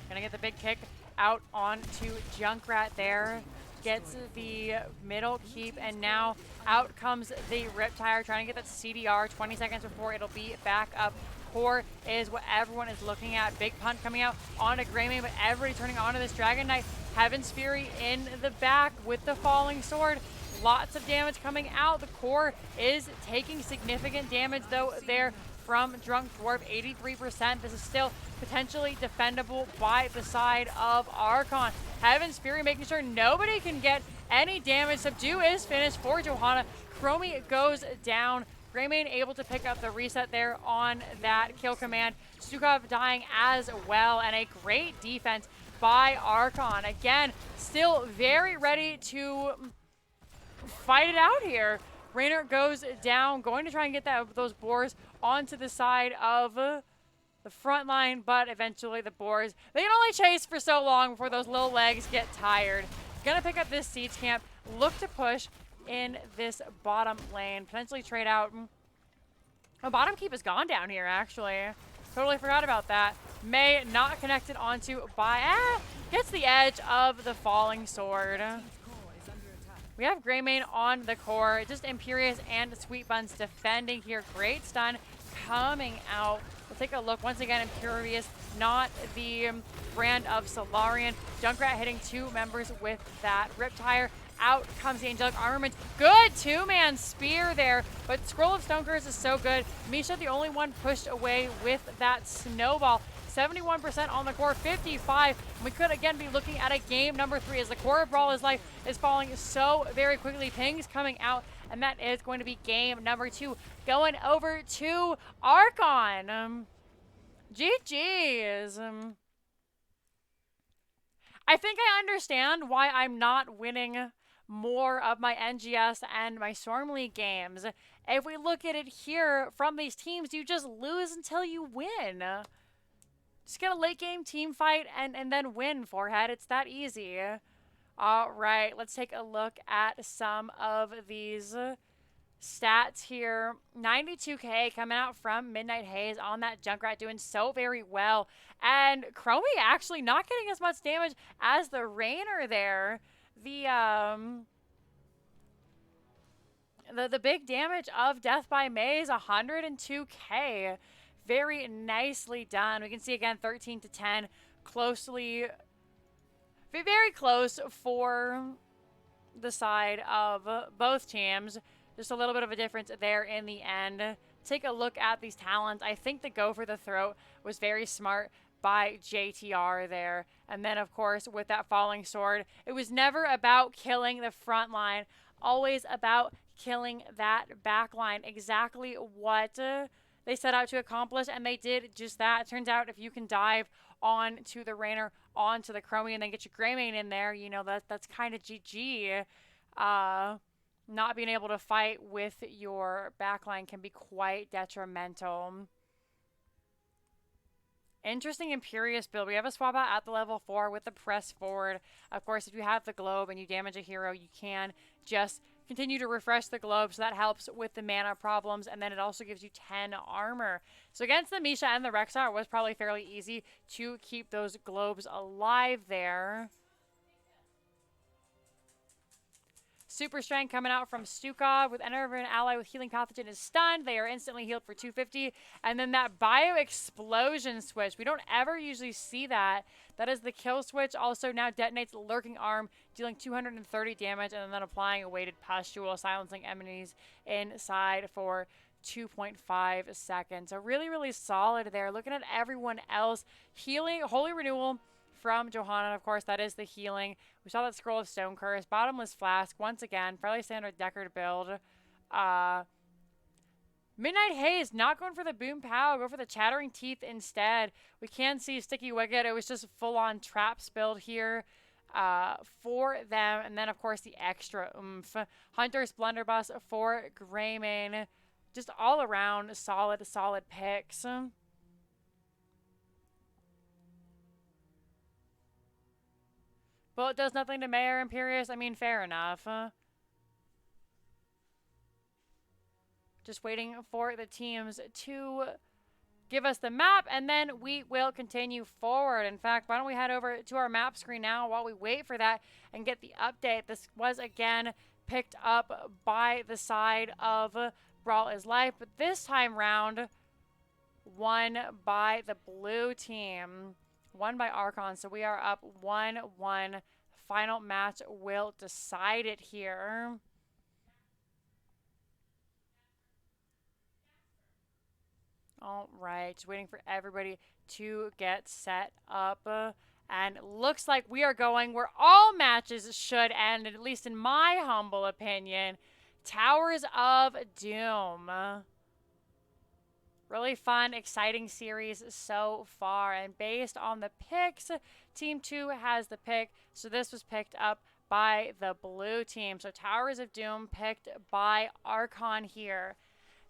Gonna get the big kick out onto Junkrat there. Gets the middle keep, and now out comes the Riptire, trying to get that CDR 20 seconds before it'll be back up. Core is what everyone is looking at. Big punt coming out onto Greymane, but everybody turning onto this Dragon Knight. Heaven's Fury in the back with the falling sword. Lots of damage coming out. The core is taking significant damage, though, there from Drunk Dwarf, 83%. This is still potentially defendable by the side of Archon. Heaven's Fury making sure nobody can get any damage. Subdue is finished for Johanna. Chromie goes down. Greymane able to pick up the reset there on that kill command. Stukov dying as well, and a great defense by Archon. Again, still very ready to fight it out here. Raynor goes down, going to try and get those boars onto the side of the front line, but eventually the boars, they can only chase for so long before those little legs get tired. Gonna pick up this siege camp, look to push in this bottom lane, potentially trade out. Oh, bottom keep is gone down here, actually. Totally forgot about that. May not connected onto by, gets the edge of the falling sword. We have Greymane on the core, just Imperious and Sweet Buns defending here. Great stun coming out. We'll take a look. Once again, Imperious, not the brand of Solarian. Junkrat hitting 2 members with that Riptire. Out comes the Angelic Armament. Good 2-man spear there, but Scroll of Stone Curse is so good. Misha, the only one pushed away with that snowball. 71% on the core, 55. And we could again be looking at a game number 3 as the core of Brawl is life is falling so very quickly. Pings coming out, and that is going to be game number 2. Going over to Archon. GG's. I think I understand why I'm not winning more of my NGS and my Storm League games. If we look at it here from these teams, you just lose until you win. Just get a late game team fight and then win, Forehead. It's that easy. All right, let's take a look at some of these stats here. 92k coming out from Midnight Haze on that Junkrat, doing so very well. And Chromie actually not getting as much damage as the Raynor there. The big damage of Death by Maze, 102k. Very nicely done. We can see again 13 to 10, closely, very close for the side of both teams. Just a little bit of a difference there in the end. Take a look at these talents. I think the go for the throat was very smart by JTR there. And then, of course, with that falling sword, it was never about killing the front line, always about killing that back line. Exactly what they set out to accomplish, and they did just that. It turns out if you can dive onto the Raynor, onto the Chromie, and then get your Greymane in there, you know, that's kind of GG. Not being able to fight with your backline can be quite detrimental. Interesting Imperious build. We have a swap out at the level 4 with the press forward. Of course, if you have the globe and you damage a hero, you can just continue to refresh the globe, so that helps with the mana problems, and then it also gives you 10 armor. So against the Misha and the Rexar, it was probably fairly easy to keep those globes alive there. Super Strength coming out from Stukov. With whenever an ally with Healing Pathogen is stunned, they are instantly healed for 250. And then that Bio Explosion switch. We don't ever usually see that. That is the kill switch. Also now detonates Lurking Arm, dealing 230 damage, and then applying a weighted pustule, silencing enemies inside for 2.5 seconds. So really, really solid there. Looking at everyone else. Healing, Holy Renewal from Johanna. Of course, that is the healing. We saw that Scroll of Stone Curse. Bottomless Flask, once again. Fairly standard Deckard build. Midnight Haze, not going for the Boom Pow. Go for the Chattering Teeth instead. We can see Sticky Wicket. It was just full-on Traps build here for them. And then, of course, the extra oomph. Hunter's Blunderbuss for Greymane. Just all around solid picks. Bullet does nothing to Mayor Imperious. I mean, fair enough. Just waiting for the teams to give us the map, and then we will continue forward. In fact, why don't we head over to our map screen now while we wait for that and get the update. This was, again, picked up by the side of Brawl is Life, but this time round, won by the blue team. Won by Archon, so we are up 1-1. Final match will decide it here. All right, just waiting for everybody to get set up. And looks like we are going where all matches should end, at least in my humble opinion. Towers of Doom. Really fun, exciting series so far. And based on the picks, Team 2 has the pick. So this was picked up by the blue team. So Towers of Doom picked by Archon here.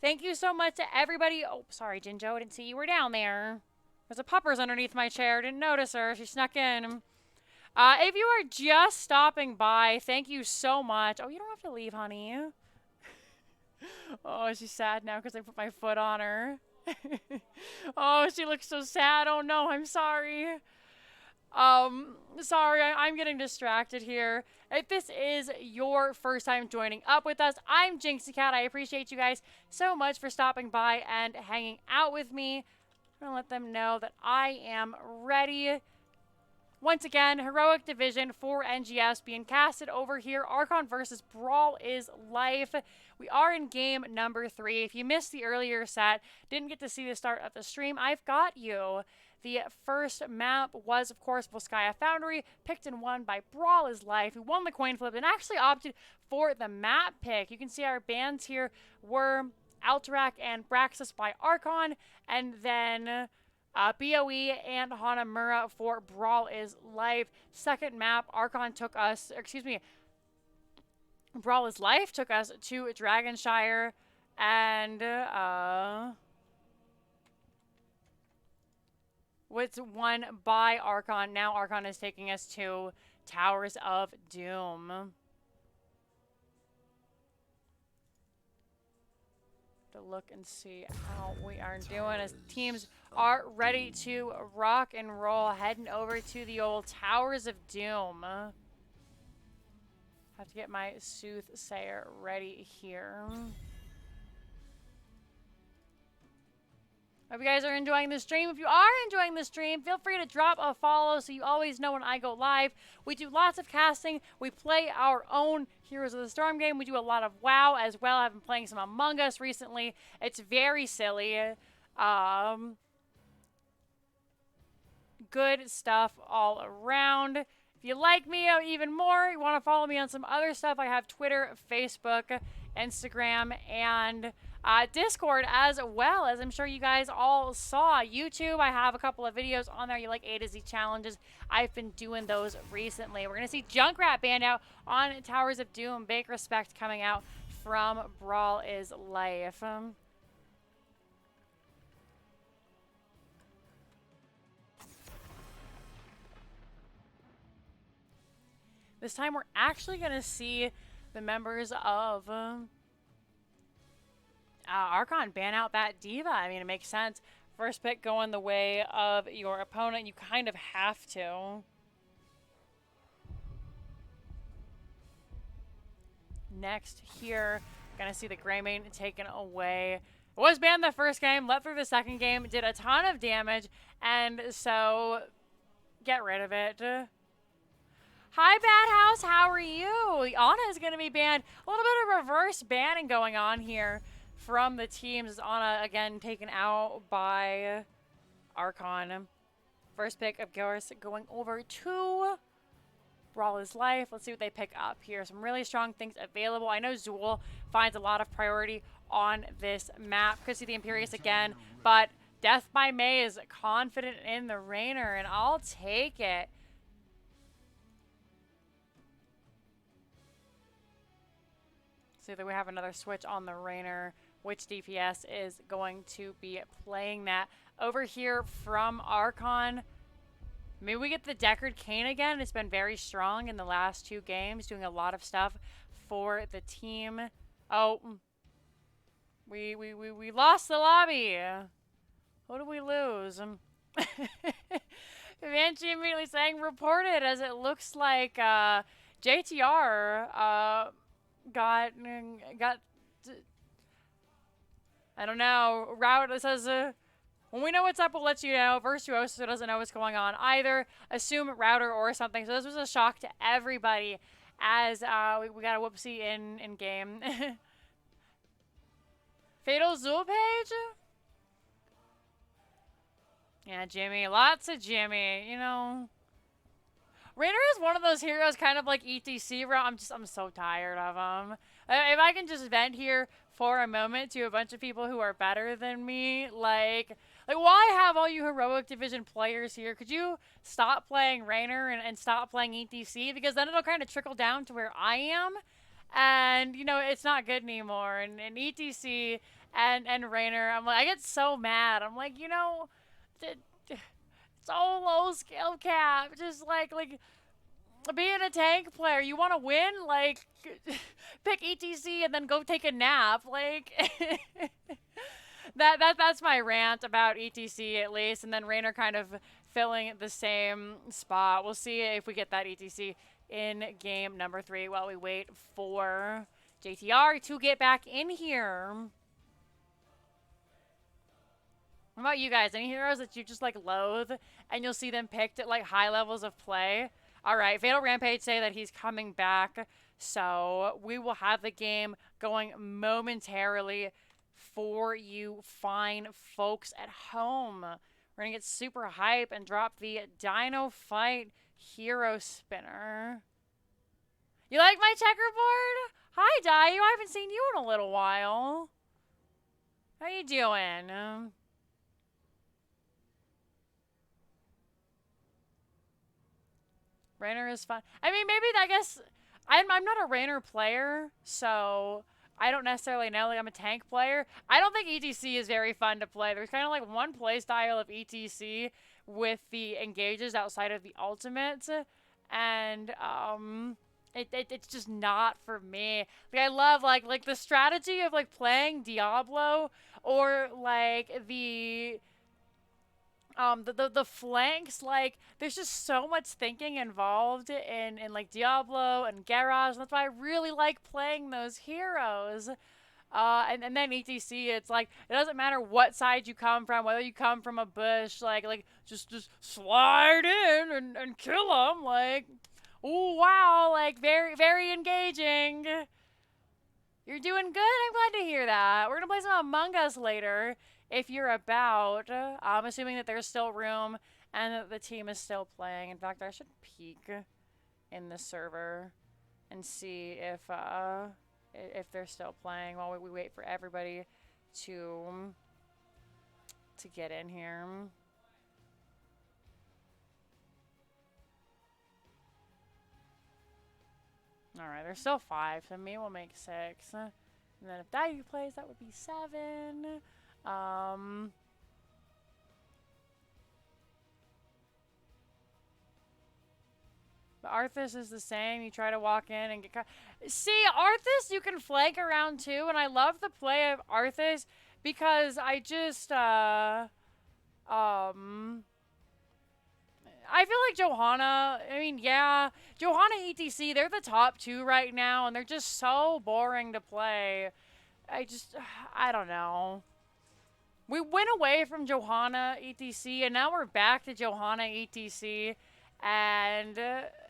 Thank you so much to everybody. Oh, sorry, Jinjo. I didn't see you were down there. There's a puppers underneath my chair. Didn't notice her. She snuck in. If you are just stopping by, thank you so much. Oh, you don't have to leave, honey. Oh, she's sad now because I put my foot on her. Oh, she looks so sad. Oh, no, I'm sorry. Sorry, I'm getting distracted here. If this is your first time joining up with us, I'm Jinxeekatt. I appreciate you guys so much for stopping by and hanging out with me. I'm gonna let them know that I am ready. Once again, Heroic Division for NGS being casted over here. Archon versus Brawl is Life. We are in game number 3. If you missed the earlier set, didn't get to see the start of the stream, I've got you. The first map was, of course, Volskaya Foundry, picked and won by Brawl is Life, who won the coin flip and actually opted for the map pick. You can see our bans here were Alterac and Braxis by Archon, and then BOE and Hanamura for Brawl is Life. Second map, Archon took us, Brawl is Life took us to Dragonshire, and was won by Archon. Now Archon is taking us to Towers of Doom. To look and see how we are doing as teams are ready to rock and roll, heading over to the old Towers of Doom. Have to get my soothsayer ready here. Hope you guys are enjoying the stream. If you are enjoying the stream, feel free to drop a follow so you always know when I go live. We do lots of casting. We play our own Heroes of the Storm game. We do a lot of WoW as well. I've been playing some Among Us recently. It's very silly. Good stuff all around. If you like me even more, you want to follow me on some other stuff, I have Twitter, Facebook, Instagram, and Discord as well, as I'm sure you guys all saw. YouTube, I have a couple of videos on there. You like A to Z challenges. I've been doing those recently. We're going to see Junkrat banned out on Towers of Doom. Big respect coming out from Brawl is Life. This time we're actually going to see the members of Archon ban out that Diva. I mean, it makes sense. First pick going the way of your opponent. You kind of have to. Next here, gonna see the Greymane taken away. Was banned the first game, let through the second game, did a ton of damage, and so get rid of it. Hi, Bad House, how are you? Anna is going to be banned. A little bit of reverse banning going on here from the teams. Anna, again, taken out by Archon. first pick, of course, going over to Brawl is Life. Let's see what they pick up here. Some really strong things available. I know Zool finds a lot of priority on this map. Could see the Imperius again, but Death by May is confident in the Rainer, and I'll take it. See that we have another switch on the Rainer. Which DPS is going to be playing that? Over here from Archon, maybe we get the Deckard Cain again. It's been very strong in the last 2 games, doing a lot of stuff for the team. Oh, we lost the lobby. What did we lose? Banshee immediately saying reported, as it looks like JTR got I don't know. Route says, when we know what's up, we'll let you know. Virtuoso doesn't know what's going on either. Assume router or something. So this was a shock to everybody, as we got a whoopsie in game. Fatal Zool page? Yeah, Jimmy. Lots of Jimmy. You know, Rainer is one of those heroes, kind of like ETC. I'm so tired of him. If I can just vent here for a moment to a bunch of people who are better than me, like why have all you heroic division players here? Could you stop playing Rainer and stop playing ETC? Because then it'll kind of trickle down to where I am, and you know it's not good anymore. And ETC and Rainer, I'm like, I get so mad. I'm like, you know, it's all low skill cap. Just like being a tank player, you want to win, like pick ETC and then go take a nap. Like that's my rant about ETC, at least. And then Rainer kind of filling the same spot. We'll see if we get that ETC in game number 3 while we wait for JTR to get back in here. What about you guys? Any heroes that you just like loathe and you'll see them picked at like high levels of play? All right, Fatal Rampage say that he's coming back, so we will have the game going momentarily for you fine folks at home. We're gonna get super hype and drop the Dino Fight Hero Spinner. You like my checkerboard? Hi, Dio. I haven't seen you in a little while. How you doing? Rainer is fun. I mean, maybe, I guess, I'm not a Rainer player, so I don't necessarily know. Like, I'm a tank player. I don't think ETC is very fun to play. There's kind of like one play style of ETC with the engages outside of the ultimates, and it's just not for me. Like, I love like the strategy of like playing Diablo, or like the flanks. Like, there's just so much thinking involved in like Diablo and Garage, and that's why I really like playing those heroes. And then ETC, it's like, it doesn't matter what side you come from, whether you come from a bush, like just slide in and kill them. Like, oh wow, like very, very engaging. You're doing good? I'm glad to hear that. We're gonna play some Among Us later, if you're about. I'm assuming that there's still room and that the team is still playing. In fact, I should peek in the server and see if they're still playing while we wait for everybody to get in here. Alright, there's still 5, so maybe we'll make 6. And then if Daiyu plays, that would be 7. But Arthas is the same. You try to walk in and get caught. See, Arthas, you can flank around too, and I love the play of Arthas because I just, I feel like Johanna, I mean, yeah, Johanna ETC, they're the top 2 right now, and they're just so boring to play. I don't know. We went away from Johanna ETC, and now we're back to Johanna ETC, and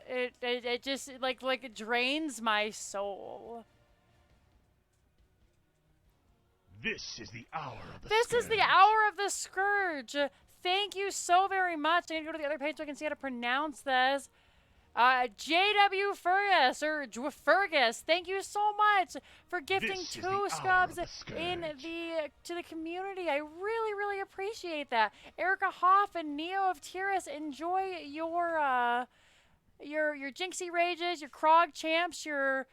it just, it drains my soul. This is the hour of the This is the hour of the Scourge. thank you so very much. I need to go to the other page so I can see how to pronounce this. JW Fergus, or Fergus, thank you so much for gifting 2 scrubs to the community. I really, really appreciate that. Erica Hoff and Neo of Tyrus, enjoy your Jinxie Rages, your Krog Champs, your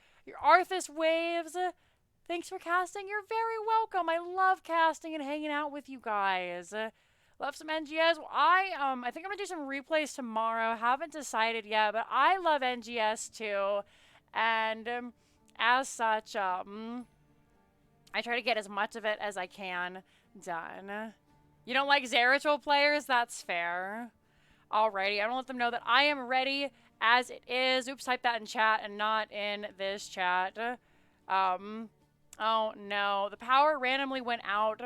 Arthas Waves. Thanks for casting. You're very welcome. I love casting and hanging out with you guys. Love some NGS. I think I'm gonna do some replays tomorrow. Haven't decided yet, but I love NGS too, and as such, I try to get as much of it as I can done. You don't like Zeratul players? That's fair. Alrighty, I'm gonna let them know that I am ready as it is. Oops, type that in chat and not in this chat. Oh no, the power randomly went out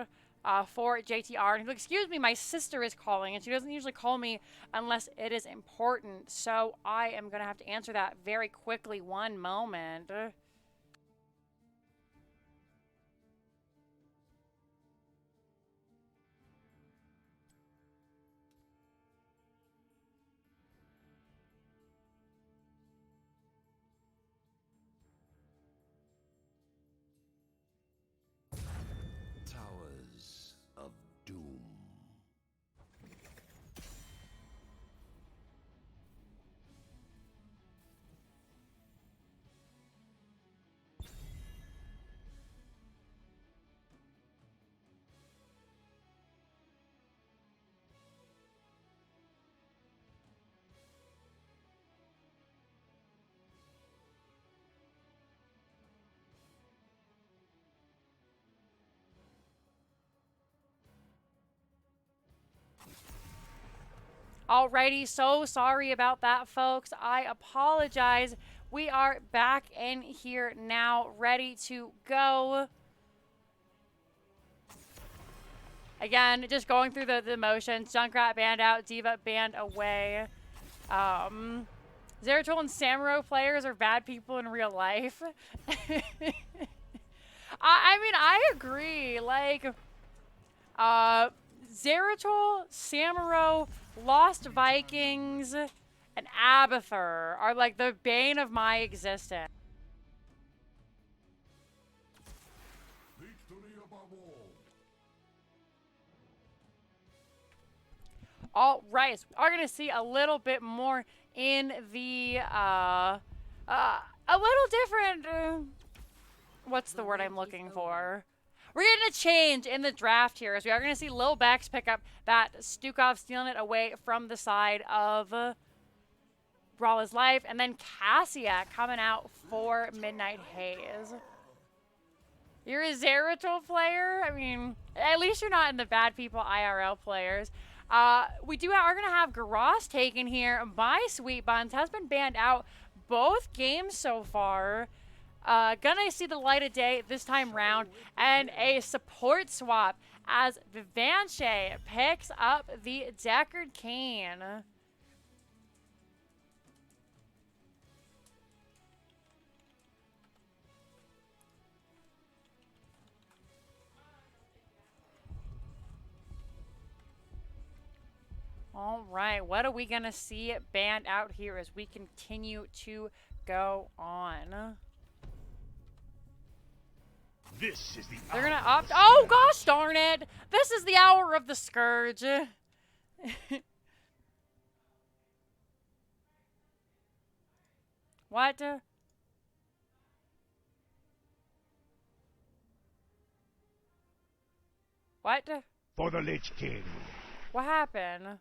for JTR. And he's like, excuse me, my sister is calling, and she doesn't usually call me unless it is important. So I am going to have to answer that very quickly. One moment. Towers of Doom. Alrighty, so sorry about that, folks. I apologize. We are back in here now, ready to go. Again, just going through the motions. Junkrat banned out, Diva banned away. Zeratul and Samuro players are bad people in real life. I mean, I agree. Like, Zeratul, Samuro, Lost Vikings, and Abathur are like the bane of my existence. Victory above all. All right, so we are gonna see a little bit more in the a little different. What's the word I'm looking for? We're getting a change in the draft here, as we are going to see Lil Bex pick up that Stukov, stealing it away from the side of Brawl is Life, and then Cassia coming out for Midnight Haze. You're a Zeratul player? I mean, at least you're not in the bad people IRL players. We are going to have Garas taken here by Sweet Buns. Has been banned out both games so far. Gonna see the light of day this time round, and a support swap as Vivanche picks up the Deckard Cain. All right, what are we gonna see banned out here as we continue to go on? This is the They're gonna opt. Oh gosh darn it! This is the hour of the Scourge. What? What? For the Lich King. What happened?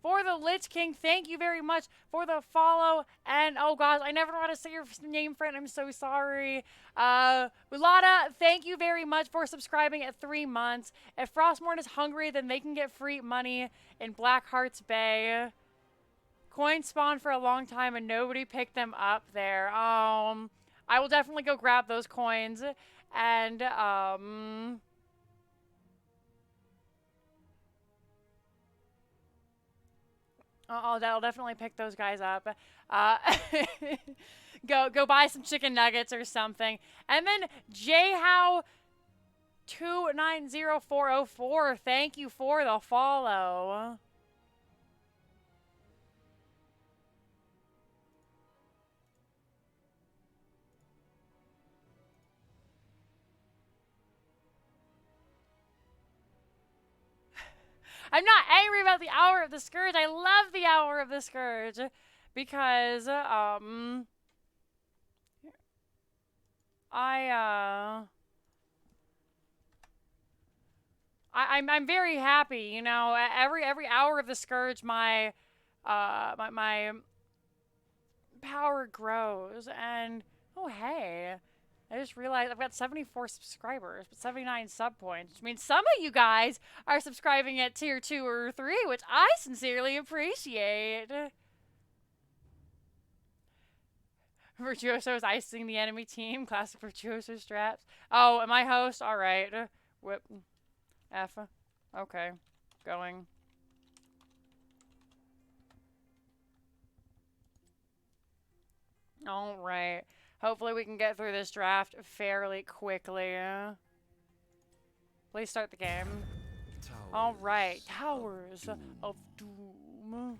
For the Lich King, thank you very much for the follow. And, oh gosh, I never know how to say your name, friend. I'm so sorry. Ulada, thank you very much for subscribing at 3 months. If Frostmourne is hungry, then they can get free money in Blackheart's Bay. Coins spawned for a long time and nobody picked them up there. I will definitely go grab those coins. And, I'll definitely pick those guys up. Go buy some chicken nuggets or something. And then Jayhow 290404. Thank you for the follow. I'm not angry about the Hour of the Scourge. I love the Hour of the Scourge because I'm very happy, you know. Every Hour of the Scourge, my power grows, and oh hey, I just realized I've got 74 subscribers, but 79 sub points, which means some of you guys are subscribing at tier 2 or 3, which I sincerely appreciate. Virtuoso's icing the enemy team. Classic Virtuoso straps. Oh, am I host? Alright. Whip. F. Okay. Going. Alright. Hopefully we can get through this draft fairly quickly. Please start the game. Alright. Towers of Doom.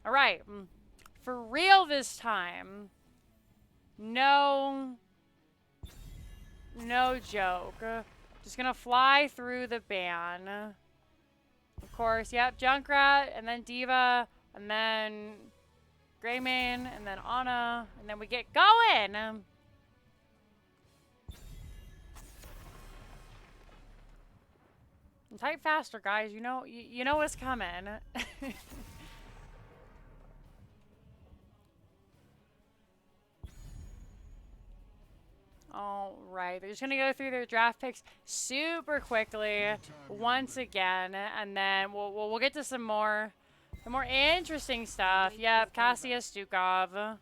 Alright. For real this time. No joke. Just gonna fly through the ban. Of course, yep, Junkrat, and then Diva, and then Greymane, and then Ana, and then we get going! Type faster, guys. You know what's coming. Alright, they're just gonna go through their draft picks super quickly once again, and then we'll get to some more interesting stuff. Yep, Cassia Stukov.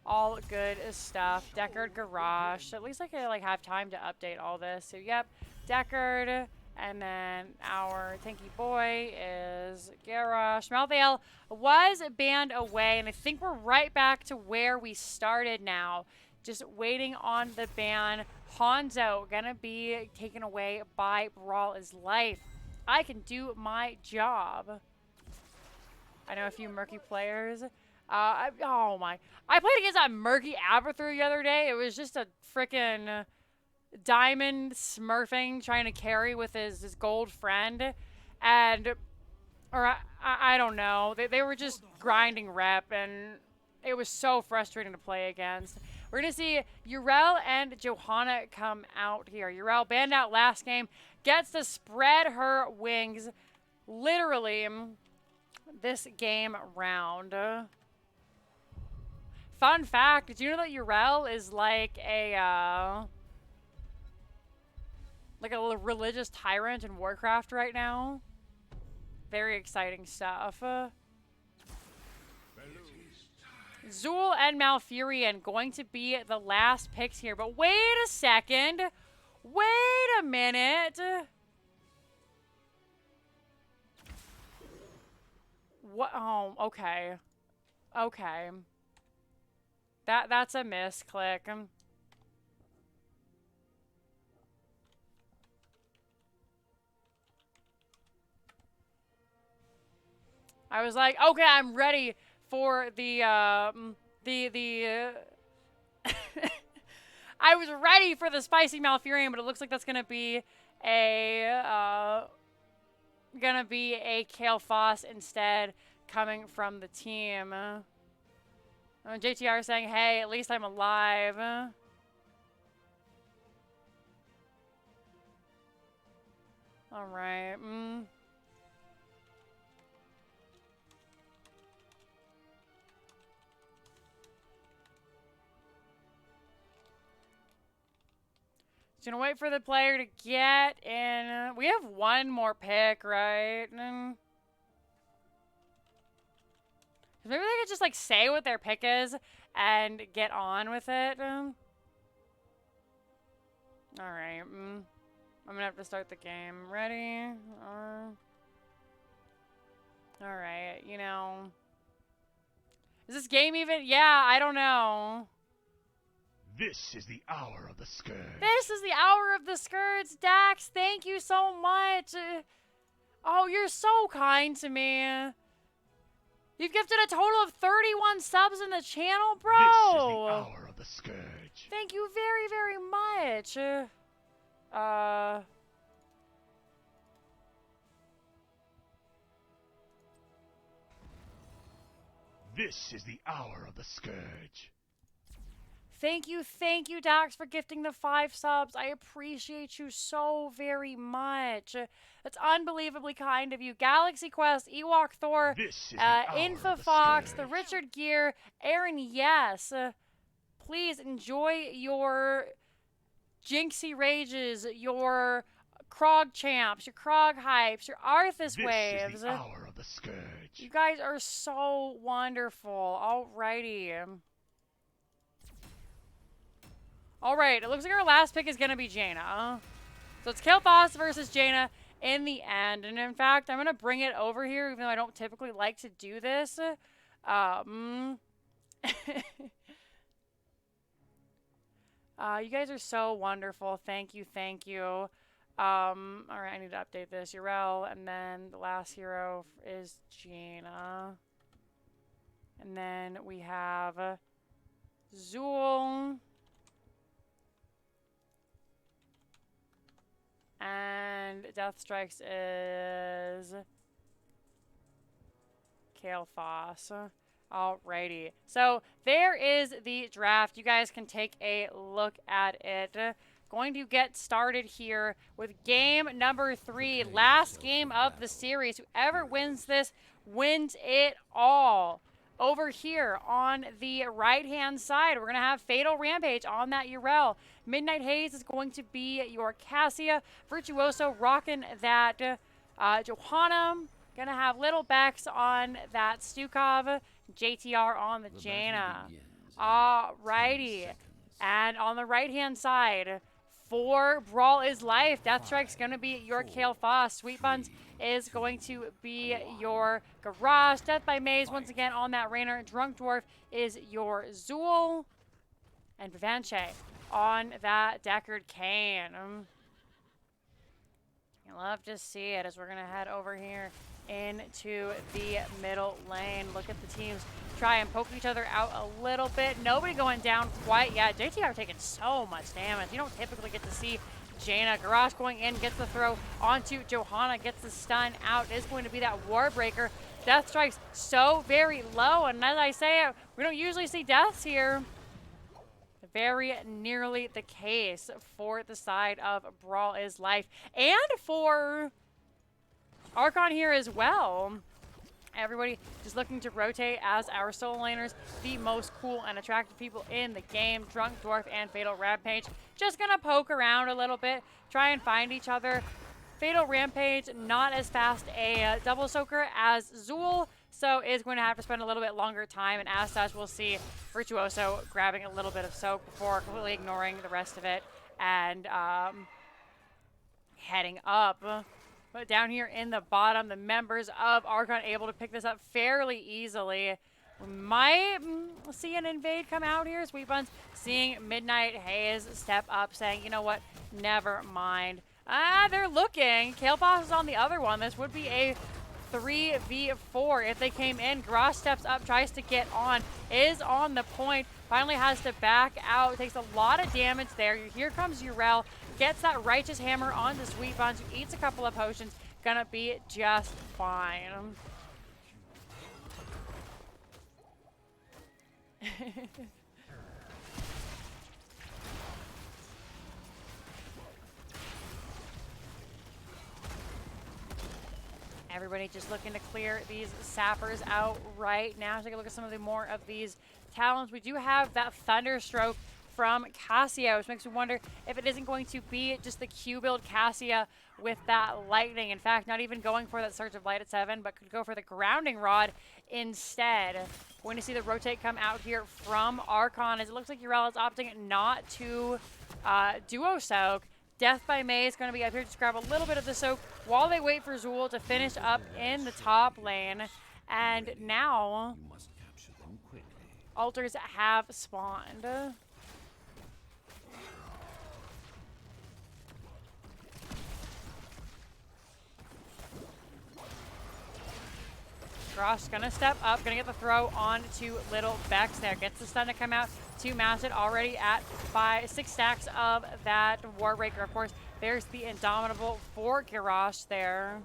All good stuff. Deckard Garage. At least I could like have time to update all this. So yep, Deckard. And then our tanky boy is Garrosh. Malthael was banned away, and I think we're right back to where we started now. Just waiting on the ban. Hanzo gonna be taken away by Brawl is life. I can do my job. I know a few murky players. Oh my. I played against that murky Abathur the other day. It was just a freaking diamond smurfing trying to carry with his gold friend. And, or I don't know. They were just grinding rep, and it was so frustrating to play against. We're going to see Yrel and Johanna come out here. Yrel banned out last game. Gets to spread her wings literally this game round. Fun fact, did you know that Yrel is like a religious tyrant in Warcraft right now? Very exciting stuff. Zool and Malfurion going to be the last picks here. But wait a second. Wait a minute. What? Oh, okay. Okay. That's a misclick. I was like, okay, I'm ready for the I was ready for the spicy Malfurion, but it looks like that's gonna be a Kale Foss instead, coming from the team. JTR saying, hey, at least I'm alive. Alright. Just gonna wait for the player to get in. We have one more pick, right? Maybe they could just like say what their pick is and get on with it. Alright. I'm gonna have to start the game. Ready? Alright, you know. Is this game even? Yeah, I don't know. This is the hour of the scourge. This is the hour of the skirts. Dax, thank you so much. Oh, you're so kind to me. You've gifted a total of 31 subs in the channel, bro. This is the hour of the scourge. Thank you very, very much. This is the hour of the scourge. Thank you, Dax, for gifting the 5 subs. I appreciate you so very much. That's unbelievably kind of you. Galaxy Quest, Ewok Thor, Infofox, the Richard Gear, Aaron, yes. Please enjoy your Jinxie Rages, your Krog Champs, your Krog Hypes, your Arthas Waves. This is the hour of the scourge. You guys are so wonderful. Alrighty. Alright, it looks like our last pick is going to be Jaina. So it's Kael'thas versus Jaina in the end. And in fact, I'm going to bring it over here, even though I don't typically like to do this. You guys are so wonderful. Thank you, thank you. Alright, I need to update this. Yrel, and then the last hero is Jaina. And then we have Zool. And Death Strikes is Kael'thas. Alrighty. So there is the draft. You guys can take a look at it. Going to get started here with game number 3. Last game of the series. Whoever wins this wins it all. Over here on the right-hand side, we're going to have Fatal Rampage on that Yrel. Midnight Haze is going to be your Cassia. Virtuoso rocking that Johanna. Going to have Little Bex on that Stukov. JTR on the Jaina. Alrighty. And on the right-hand side, for Brawl is Life, Deathstrike's going to be your Kael'thas. Sweet Buns is going to be your Garage. Death by Maze, once again, on that Raynor. Drunk Dwarf is your Zool. And Vivanche on that Deckard Kane. I love to see it as we're going to head over here into the middle lane. Look at the teams try and poke each other out a little bit. Nobody going down quite yet. JTR taking so much damage. You don't typically get to see Jaina. Garage going in, gets the throw onto Johanna, gets the stun out. Is going to be that Warbreaker. Death Strike's so very low, and as I say, we don't usually see deaths here. Very nearly the case for the side of Brawl is Life. And for Archon here as well. Everybody just looking to rotate as our solo laners, the most cool and attractive people in the game. Drunk Dwarf and Fatal Rampage just gonna poke around a little bit, try and find each other. Fatal Rampage, not as fast a double soaker as Zool, so is going to have to spend a little bit longer time, and as such, we'll see Virtuoso grabbing a little bit of soak before completely ignoring the rest of it and heading up. But down here in the bottom, the members of Archon able to pick this up fairly easily. We might see an invade come out here. Sweet Buns seeing Midnight Haze step up, saying, you know what, never mind. They're looking. Kael'thas is on the other one. This would be a 3v4 if they came in. Garage steps up, tries to get on, is on the point, finally has to back out, takes a lot of damage there. Here comes Yrel, gets that Righteous Hammer onto Sweet Buns, who eats a couple of potions, gonna be just fine. Everybody just looking to clear these sappers out right now. Take a look at some of the more of these talents. We do have that Thunderstroke from Cassia, which makes me wonder if it isn't going to be just the Q build Cassia with that lightning. In fact, not even going for that Surge of Light at 7, but could go for the Grounding Rod instead. Going to see the rotate come out here from Archon, as it looks like Yrel is opting not to duo soak. Death by May is going to be up here to grab a little bit of the soak while they wait for Zool to finish up in the top lane. And now, altars have spawned. Grosh gonna step up, gonna get the throw on to Little Bex there. Gets the stun to come out to match it, already at 6 stacks of that Warbreaker. Of course, there's the Indomitable for Garrosh there.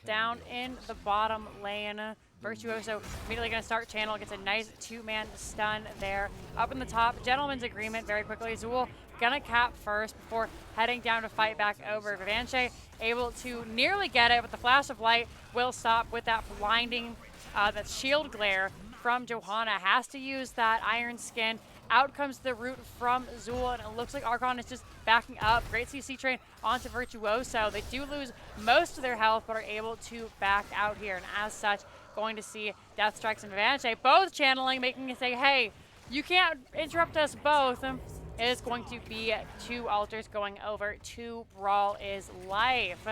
Down in the bottom lane, Virtuoso immediately going to start channel, gets a nice 2-man stun there. Up in the top, Gentleman's Agreement very quickly. Zool going to cap first before heading down to fight back over. Vivanche able to nearly get it, but the flash of light will stop with that blinding, that shield glare from Johanna. Has to use that Iron Skin. Out comes the root from Zool, and it looks like Archon is just backing up. Great CC train onto Virtuoso. They do lose most of their health, but are able to back out here. And as such, going to see Death Strikes and Vivanche both channeling, making it say, hey, you can't interrupt us both. It is going to be 2 altars going over to Brawl is Life.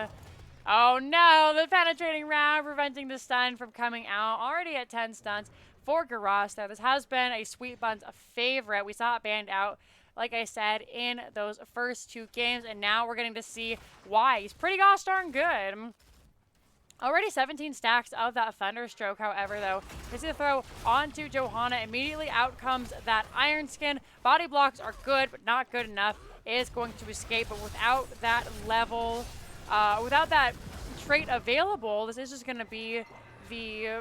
Oh no, the penetrating round preventing the stun from coming out. Already at 10 stuns for Garrosh there. This has been a Sweet Buns favorite. We saw it banned out, like I said, in those first 2 games, and now we're getting to see why. He's pretty gosh darn good. Already 17 stacks of that Thunderstroke, however, though. They see the throw onto Johanna. Immediately out comes that Iron Skin. Body blocks are good, but not good enough. Is going to escape, but without that level, without that trait available, this is just going to be the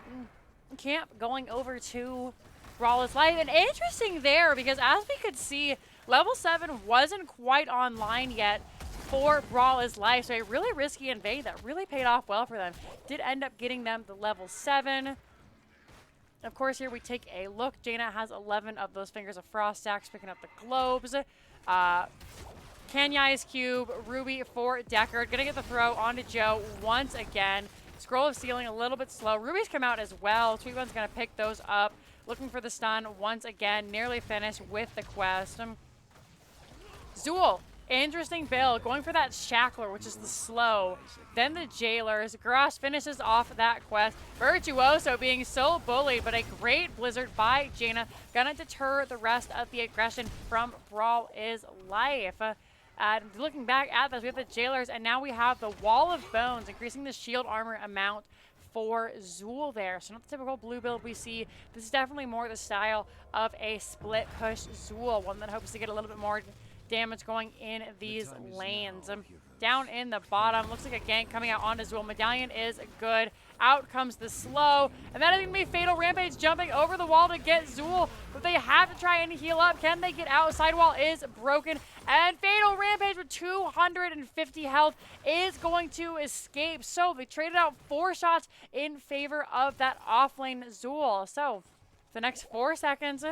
camp going over to Brawl is Life. And interesting there, because as we could see, level 7 wasn't quite online yet for Brawl is Life, so a really risky invade that really paid off well for them. Did end up getting them the level 7. Of course, here we take a look. Jaina has 11 of those Fingers of Frost stacks, picking up the globes. Kanyai's Cube, Ruby for Deckard. Gonna get the throw onto Joe once again. Scroll of Sealing a little bit slow. Ruby's come out as well. Sweet One's gonna pick those up. Looking for the stun once again. Nearly finished with the quest. Zool. Interesting build, going for that Shackler, which is the slow. Then the Jailers. Garrosh finishes off that quest. Virtuoso being so bullied, but a great Blizzard by Jaina. Gonna deter the rest of the aggression from Brawl is Life. Looking back at this, we have the Jailers, and now we have the Wall of Bones, increasing the shield armor amount for Zool there. So not the typical blue build we see. This is definitely more the style of a split push Zool, one that hopes to get a little bit more damage going in these lanes. Down in the bottom, looks like a gank coming out onto Zool. Medallion is good. Out comes the slow, and that is going to be Fatal Rampage jumping over the wall to get Zool, but they have to try and heal up. Can they get out? Sidewall is broken, and Fatal Rampage with 250 health is going to escape. So they traded out 4 shots in favor of that offlane Zool. So the next 4 seconds,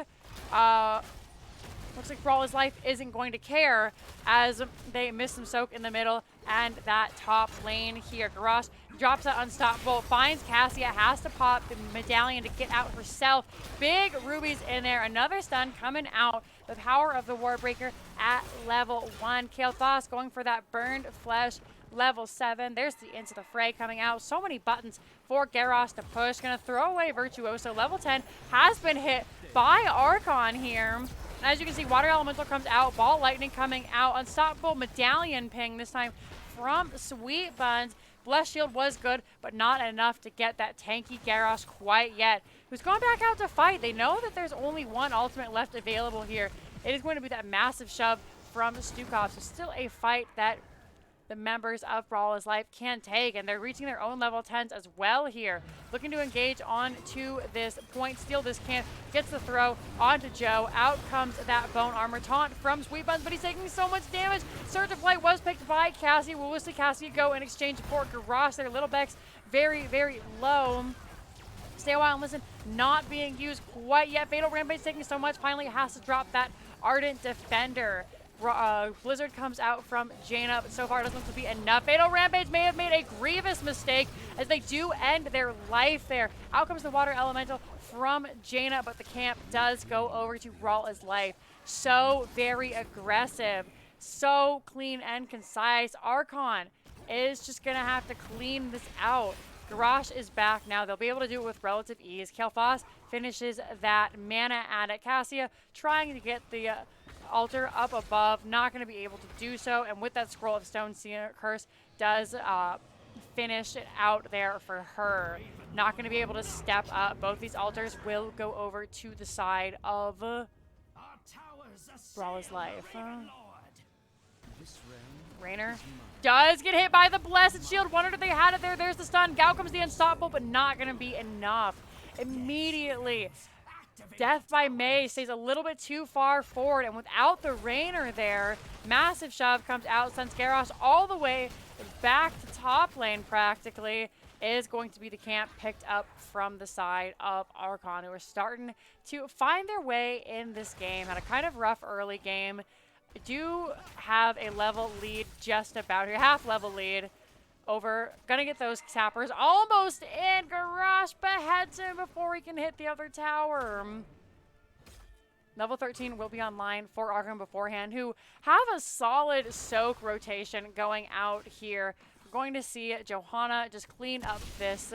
looks like Brawl is Life isn't going to care as they miss some soak in the middle and that top lane here. Garrosh drops it unstoppable, finds Cassia, has to pop the medallion to get out herself. Big Ruby's in there, another stun coming out. The power of the Warbreaker at level 1. Kael'thas going for that burned flesh, level 7. There's the Into the Fray coming out. So many buttons for Garrosh to push. Gonna throw away Virtuoso. Level 10 has been hit by Archon here. As you can see, Water Elemental comes out, Ball Lightning coming out, Unstoppable Medallion ping this time from Sweet Buns. Bless Shield was good, but not enough to get that tanky Garrosh quite yet, who's gone back out to fight. They know that there's only one ultimate left available here. It is going to be that massive shove from Stukov, so still a fight that the members of Brawl is Life can take, and they're reaching their own level 10s as well here. Looking to engage onto this point, steal this camp, gets the throw onto Joe. Out comes that bone armor taunt from Sweet Buns, but he's taking so much damage. Surge of Flight was picked by Cassie. Will see Cassie go in exchange for Garrosh there. Little Bex very, very low. Stay a while and listen, not being used quite yet. Fatal Rampage taking so much, finally has to drop that Ardent Defender. Blizzard comes out from Jaina, but so far it doesn't look to be enough. Fatal Rampage may have made a grievous mistake as they do end their life there. Out comes the Water Elemental from Jaina, but the camp does go over to Brawl is Life. So very aggressive, so clean and concise. Archon is just going to have to clean this out. Garrosh is back now. They'll be able to do it with relative ease. Kael'thas finishes that mana at Cassia, trying to get the altar up above, not going to be able to do so, and with that Scroll of Stone, Curse does finish it out there for her. Not going to be able to step up. Both these altars will go over to the side of Brawl's life. Raynor does get hit by the Blessed Shield. Wondered if they had it there. There's the stun. Gao comes the Unstoppable, but not going to be enough. Immediately, Death by May stays a little bit too far forward, and without the Raynor there, massive shove comes out, sends Garrosh all the way back to top lane practically. Is going to be the camp picked up from the side of Archon, who are starting to find their way in this game. Had a kind of rough early game. Do have a level lead just about here, half level lead over. Gonna get those tappers almost in. Garrosh beheads him before he can hit the other tower. Level 13 will be online for Archon beforehand, who have a solid soak rotation going out here. We're going to see Johanna just clean up this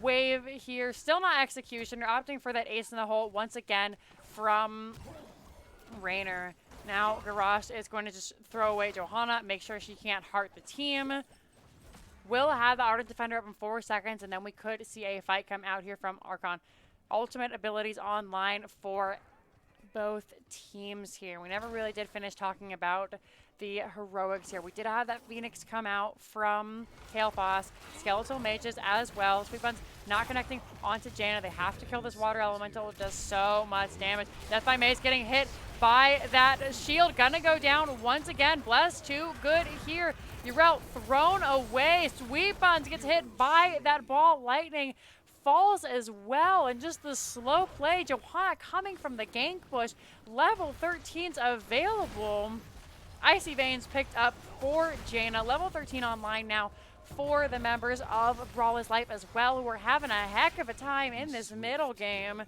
wave here. Still not execution. You're opting for that ace in the hole once again from Raynor. Now Garrosh is going to just throw away Johanna, make sure she can't heart the team. Will have the Ardent Defender up in 4 seconds, and then we could see a fight come out here from Archon. Ultimate abilities online for both teams here. We never really did finish talking about the heroics here. We did have that Phoenix come out from Kalefoss. Skeletal Mages as well. Sweet Buns not connecting onto Jaina. They have to kill this Water Elemental. It does so much damage. Death by Maze getting hit by that shield. Gonna go down once again. Bless too good here. Yrel thrown away. Sweet Buns gets hit by that ball. Lightning falls as well, and just the slow play. Johanna coming from the gank push. Level 13's available. Icy Veins picked up for Jaina. Level 13 online now for the members of Brawl's Life as well, who are having a heck of a time in this middle game.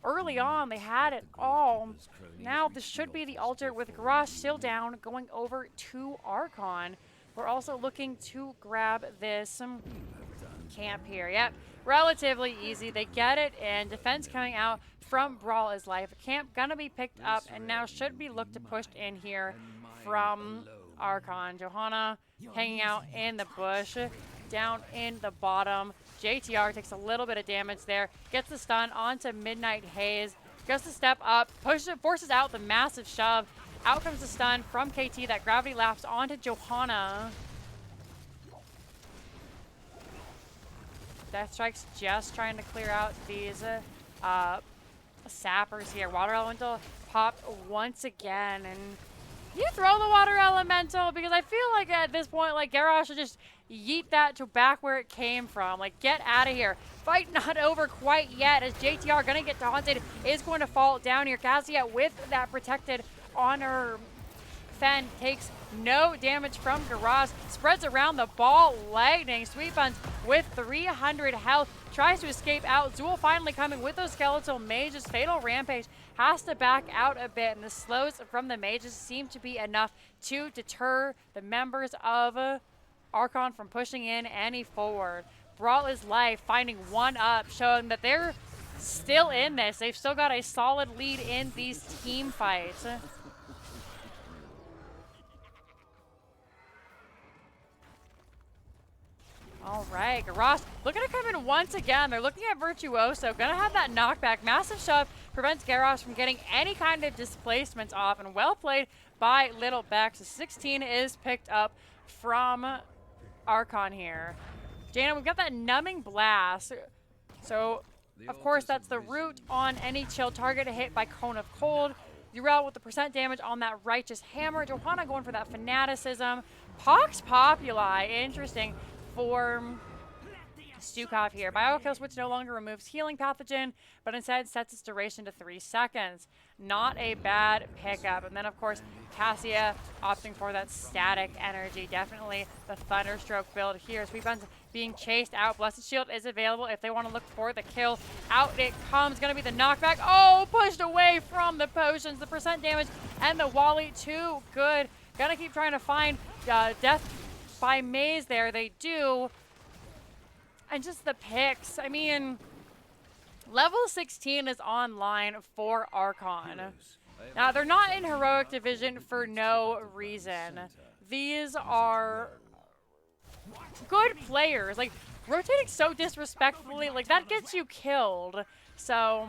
Early on, they had it all. Now this should be the altar with Garrosh still down, going over to Archon. We're also looking to grab this camp here. Yep, relatively easy. They get it, and defense coming out from Brawl is Life. Camp gonna be picked up, and now should be looked to push in here from Archon. Johanna hanging out in the bush, down in the bottom. JTR takes a little bit of damage there, gets the stun onto Midnight Haze, goes to step up, pushes it, forces out the massive shove. Out comes the stun from KT. That gravity laps onto Johanna. Death Strike's just trying to clear out these sappers here. Water Elemental popped once again, and you throw the Water Elemental, because I feel like at this point, like, Garrosh should just yeet that to back where it came from. Like, get out of here. Fight not over quite yet, as JTR gonna get taunted, is going to fall down here. Cassia with that protected on her Fen takes no damage from Garrosh. Spreads around the ball. Lightning. Sweet Buns with 300 health. Tries to escape out. Zool finally coming with those skeletal mages. Fatal Rampage has to back out a bit, and the slows from the mages seem to be enough to deter the members of Archon from pushing in any forward. Brawl is Life finding one up, showing that they're still in this. They've still got a solid lead in these team fights. All right, Garrosh looking to come in once again. They're looking at Virtuoso. Gonna have that knockback. Massive shove prevents Garrosh from getting any kind of displacements off, and well played by Little Bex. 16 is picked up from Archon here. Jaina, we've got that Numbing Blast. So, of course, that's the root on any chill target hit by Cone of Cold. Yrel with the percent damage on that Righteous Hammer. Johanna going for that Fanaticism. Pox Populi, interesting for Stukov here. Biokill Switch no longer removes healing pathogen, but instead sets its duration to 3 seconds. Not a bad pickup. And then, of course, Cassia opting for that static energy. Definitely the Thunderstroke build here. Sweet Buns being chased out. Blessed Shield is available if they want to look for the kill. Out it comes. Going to be the knockback. Oh, pushed away from the potions. The percent damage and the Wally too good. Gonna keep trying to find Death by Maze there. They do. And just the picks. I mean, level 16 is online for Archon. Now, they're not in Heroic Division for no reason. These are good players. Like, rotating so disrespectfully, like, that gets you killed. So,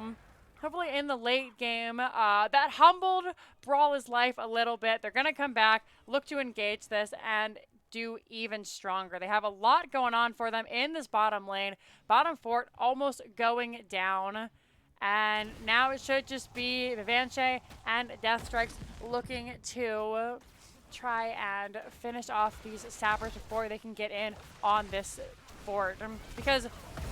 hopefully in the late game, that humbled Brawl's life a little bit. They're going to come back, look to engage this, and do even stronger. They have a lot going on for them in this bottom lane. Bottom fort almost going down. And now it should just be Vivanche and Deathstrikes looking to try and finish off these sappers before they can get in on this fort. Because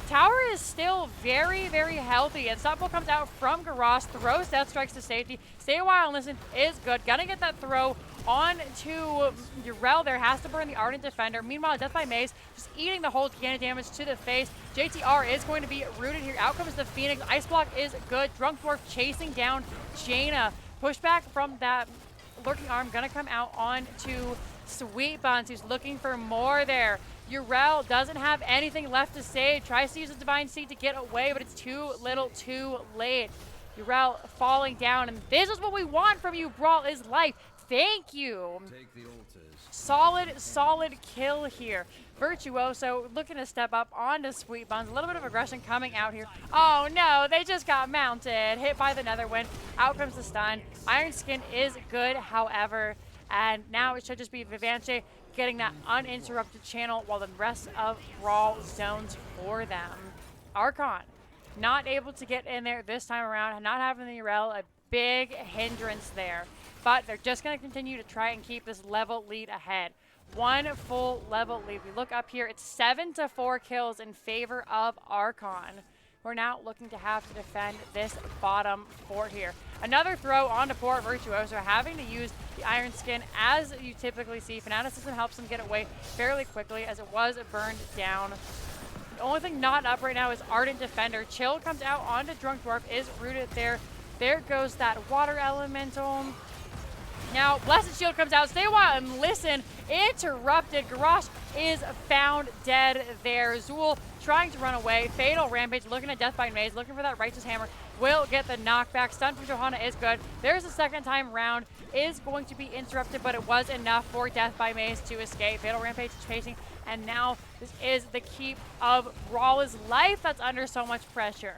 tower is still very, very healthy. And Stopwell comes out from Garrosh, throws Deathstrikes to safety. Stay a while and listen is good. Gonna get that throw on to Urel there. Has to burn the Ardent Defender. Meanwhile, Death by Maze just eating the whole cannon damage to the face. JTR is going to be rooted here. Out comes the Phoenix. Ice Block is good. Drunk Dwarf chasing down Jaina. Pushback from that lurking arm. Gonna come out on to Sweet Buns, who's looking for more there. Urel doesn't have anything left to save. Tries to use a Divine Seed to get away, but it's too little too late. Urel falling down, and this is what we want from you, Brawl is life. Thank you. Take the altars. Solid kill here. Virtuoso looking to step up onto Sweet Buns. A little bit of aggression coming out here. Oh no, they just got mounted. Hit by the Netherwind. Out comes the stun. Iron Skin is good, however. And now it should just be Vivanche getting that uninterrupted channel while the rest of Brawl zones for them. Archon not able to get in there this time around. Not having the Urel, a big hindrance there. But they're just going to continue to try and keep this level lead ahead. One full level lead. We look up here. It's 7-4 kills in favor of Archon. We're now looking to have to defend this bottom fort here. Another throw onto port. Virtuoso having to use the Iron Skin as you typically see. Fanaticism helps them get away fairly quickly as it was burned down. The only thing not up right now is Ardent Defender. Chill comes out onto Drunk Dwarf, is rooted there. There goes that Water Elemental. Now, Blessed Shield comes out. Stay a while and listen. Interrupted. Garrosh is found dead there. Zool trying to run away. Fatal Rampage looking at Death by Maze, looking for that Righteous Hammer. Will get the knockback. Stun from Johanna is good. There's a second time round. Is going to be interrupted, but it was enough for Death by Maze to escape. Fatal Rampage is chasing. And now this is the keep of Brawl's life that's under so much pressure.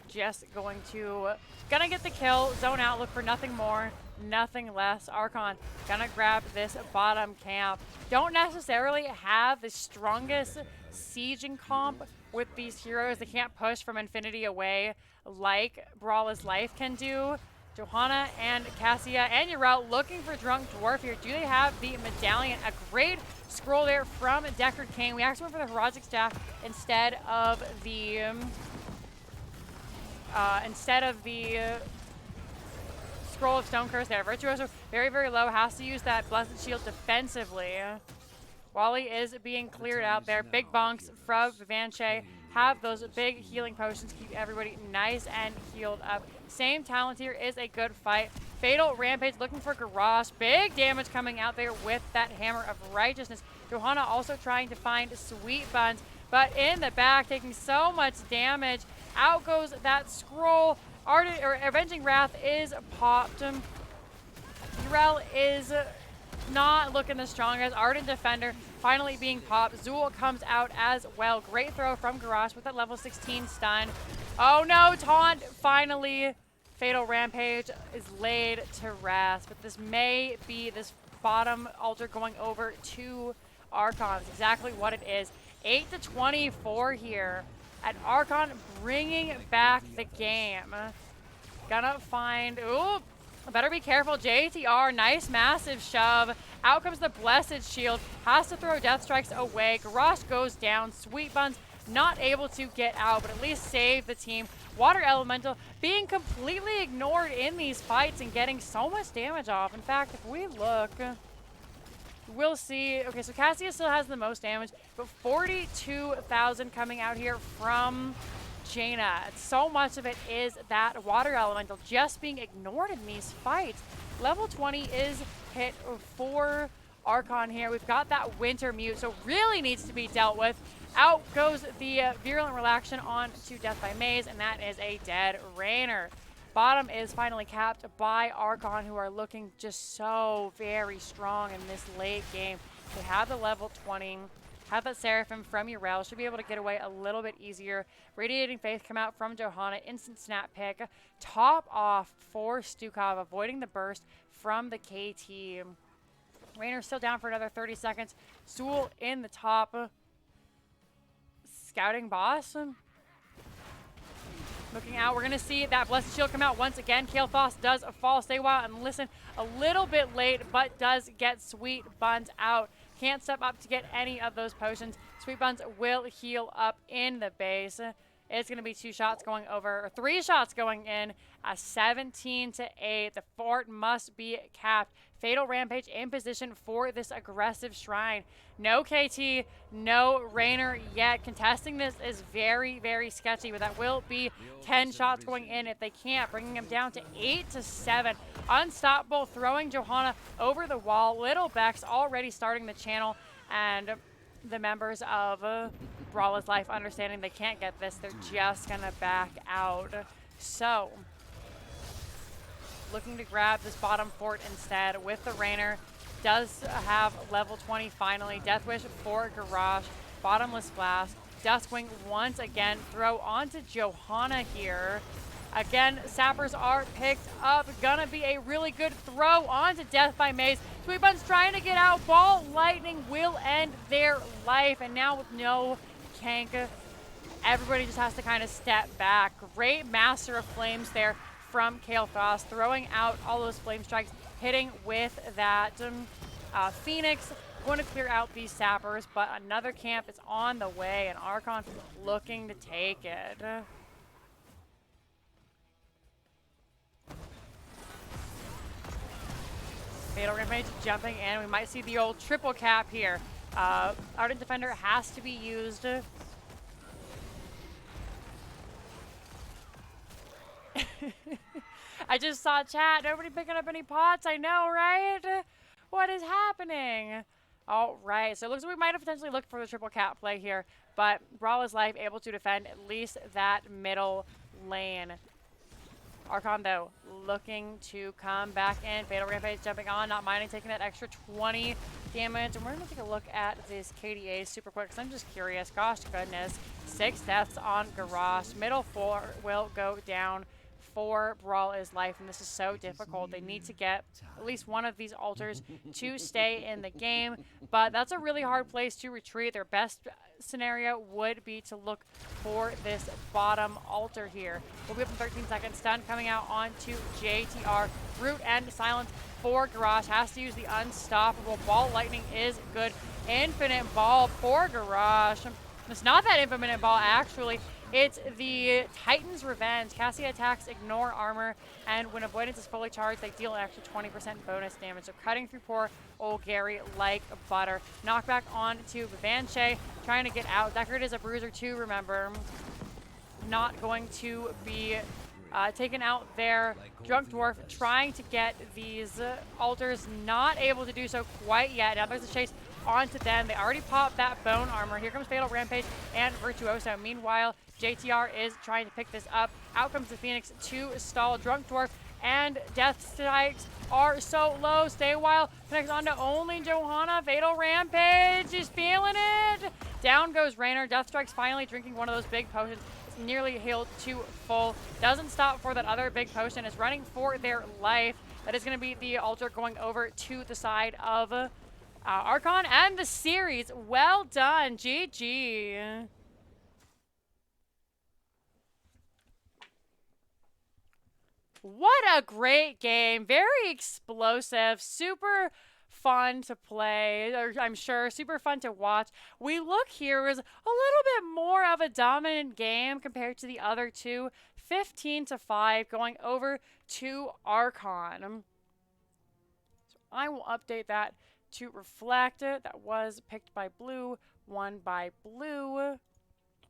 Just gonna get the kill, zone out, look for nothing more, nothing less. Archon gonna grab this bottom camp. Don't necessarily have the strongest sieging comp with these heroes. They can't push from infinity away like Brawl's life can do. Johanna and Cassia and Urel looking for Drunk Dwarf here. Do they have the medallion? A great scroll there from Deckard King. We actually went for the Heroic Staff instead of the Scroll of Stone Curse there. Virtuoso very, very low. Has to use that Blessed Shield defensively. Wally is being cleared out there. Big bonks from Vivanche. Have those big healing potions. Keep everybody nice and healed up. Same talent here is a good fight. Fatal Rampage looking for Garrosh. Big damage coming out there with that Hammer of Righteousness. Johanna also trying to find Sweet Buns. But in the back, taking so much damage. Out goes that scroll. Avenging Wrath is popped. Urel is not looking the strongest. Ardent Defender finally being popped. Zool comes out as well. Great throw from Garrosh with that level 16 stun. Oh no, taunt finally. Fatal Rampage is laid to rest. But this may be this bottom altar going over to Archon. It's exactly what it is. 8-24 here. And Archon bringing back the game. Gonna find, ooh, better be careful. JTR, nice massive shove. Out comes the Blessed Shield. Has to throw Death Strikes away. Garrosh goes down. Sweet Buns not able to get out, but at least save the team. Water Elemental being completely ignored in these fights and getting so much damage off. In fact, if we look, we'll see. Okay, so Cassia still has the most damage, but 42,000 coming out here from Jaina. So much of it is that Water Elemental just being ignored in these fights. Level 20 is hit for Archon here. We've got that Winter Mute, so really needs to be dealt with. Out goes the Virulent Relaction on to Death by Maze, and that is a dead Rainer. Bottom is finally capped by Archon, who are looking just so very strong in this late game. They have the level 20, have that Seraphim from Urel, should be able to get away a little bit easier. Radiating Faith come out from Johanna, instant snap pick. Top off for Stukov, avoiding the burst from the KT. Raynor still down for another 30 seconds. Sewell in the top. Scouting boss. Looking out, we're going to see that Blessed Shield come out once again. Kael'thas does fall. Stay a while and listen. A little bit late, but does get Sweet Buns out. Can't step up to get any of those potions. Sweet Buns will heal up in the base. It's going to be 2 shots going over, or 3 shots going in. 17 to 8. The fort must be capped. Fatal Rampage in position for this aggressive shrine. No KT, no Raynor yet. Contesting this is very, very sketchy, but that will be 10 shots going in if they can't, bringing them down to 8 to 7. Unstoppable, throwing Johanna over the wall. Little Bex already starting the channel, and the members of Brawl is Life understanding they can't get this. They're just going to back out. So, looking to grab this bottom fort instead with the Raynor. Does have level 20 finally. Death Wish for Garage. Bottomless Blast. Duskwing once again. Throw onto Johanna here. Again, Sappers are picked up. Gonna be a really good throw onto Death by Maze. Sweet Buns trying to get out. Ball Lightning will end their life. And now with no Kank, everybody just has to kind of step back. Great Master of Flames there from Kael'thas, throwing out all those flame strikes, hitting with that Phoenix. Going to clear out these Sappers, but another camp is on the way, and Archon looking to take it. Fatal Rampage jumping in. We might see the old triple cap here. Ardent Defender has to be used. I just saw chat. Nobody picking up any pots. I know, right? What is happening? All right. So it looks like we might have potentially looked for the triple cap play here, but Brawl is Life able to defend at least that middle lane. Archon, though, looking to come back in. Fatal Rampage jumping on, not minding taking that extra 20 damage. And we're going to take a look at this KDA super quick because I'm just curious. Gosh goodness. 6 deaths on Garage. Middle 4 will go down for Brawl is Life, and this is so difficult. They need to get at least one of these altars to stay in the game, but that's a really hard place to retreat. Their best scenario would be to look for this bottom altar here. We'll be up in 13 seconds. Stun coming out onto JTR. Root and Silence for Garage. Has to use the Unstoppable. Ball Lightning is good. Infinite Ball for Garage. It's not that Infinite Ball, actually. It's the Titan's Revenge. Cassia attacks ignore armor, and when avoidance is fully charged, they deal an extra 20% bonus damage. So cutting through poor old Gary like butter. Knockback on to Banshee, trying to get out. Deckard is a bruiser too, remember. Not going to be taken out there. Drunk Dwarf trying to get these altars, not able to do so quite yet. Now there's a chase onto them. They already popped that bone armor. Here comes Fatal Rampage and Virtuoso. Meanwhile, JTR is trying to pick this up. Out comes the Phoenix to stall. Drunk Dwarf and Death Strikes are so low. Stay a while. Connects onto only Johanna. Fatal Rampage is feeling it. Down goes Raynor. Death Strikes finally drinking one of those big potions. It's nearly healed to full. Doesn't stop for that other big potion. Is running for their life. That is going to be the altar going over to the side of Archon and the series. Well done. GG. What a great game. Very explosive. Super fun to play, or I'm sure super fun to watch. We look here as a little bit more of a dominant game compared to the other two. 15-5 going over to Archon. So I will update that to reflect it. That was picked by blue, won by blue.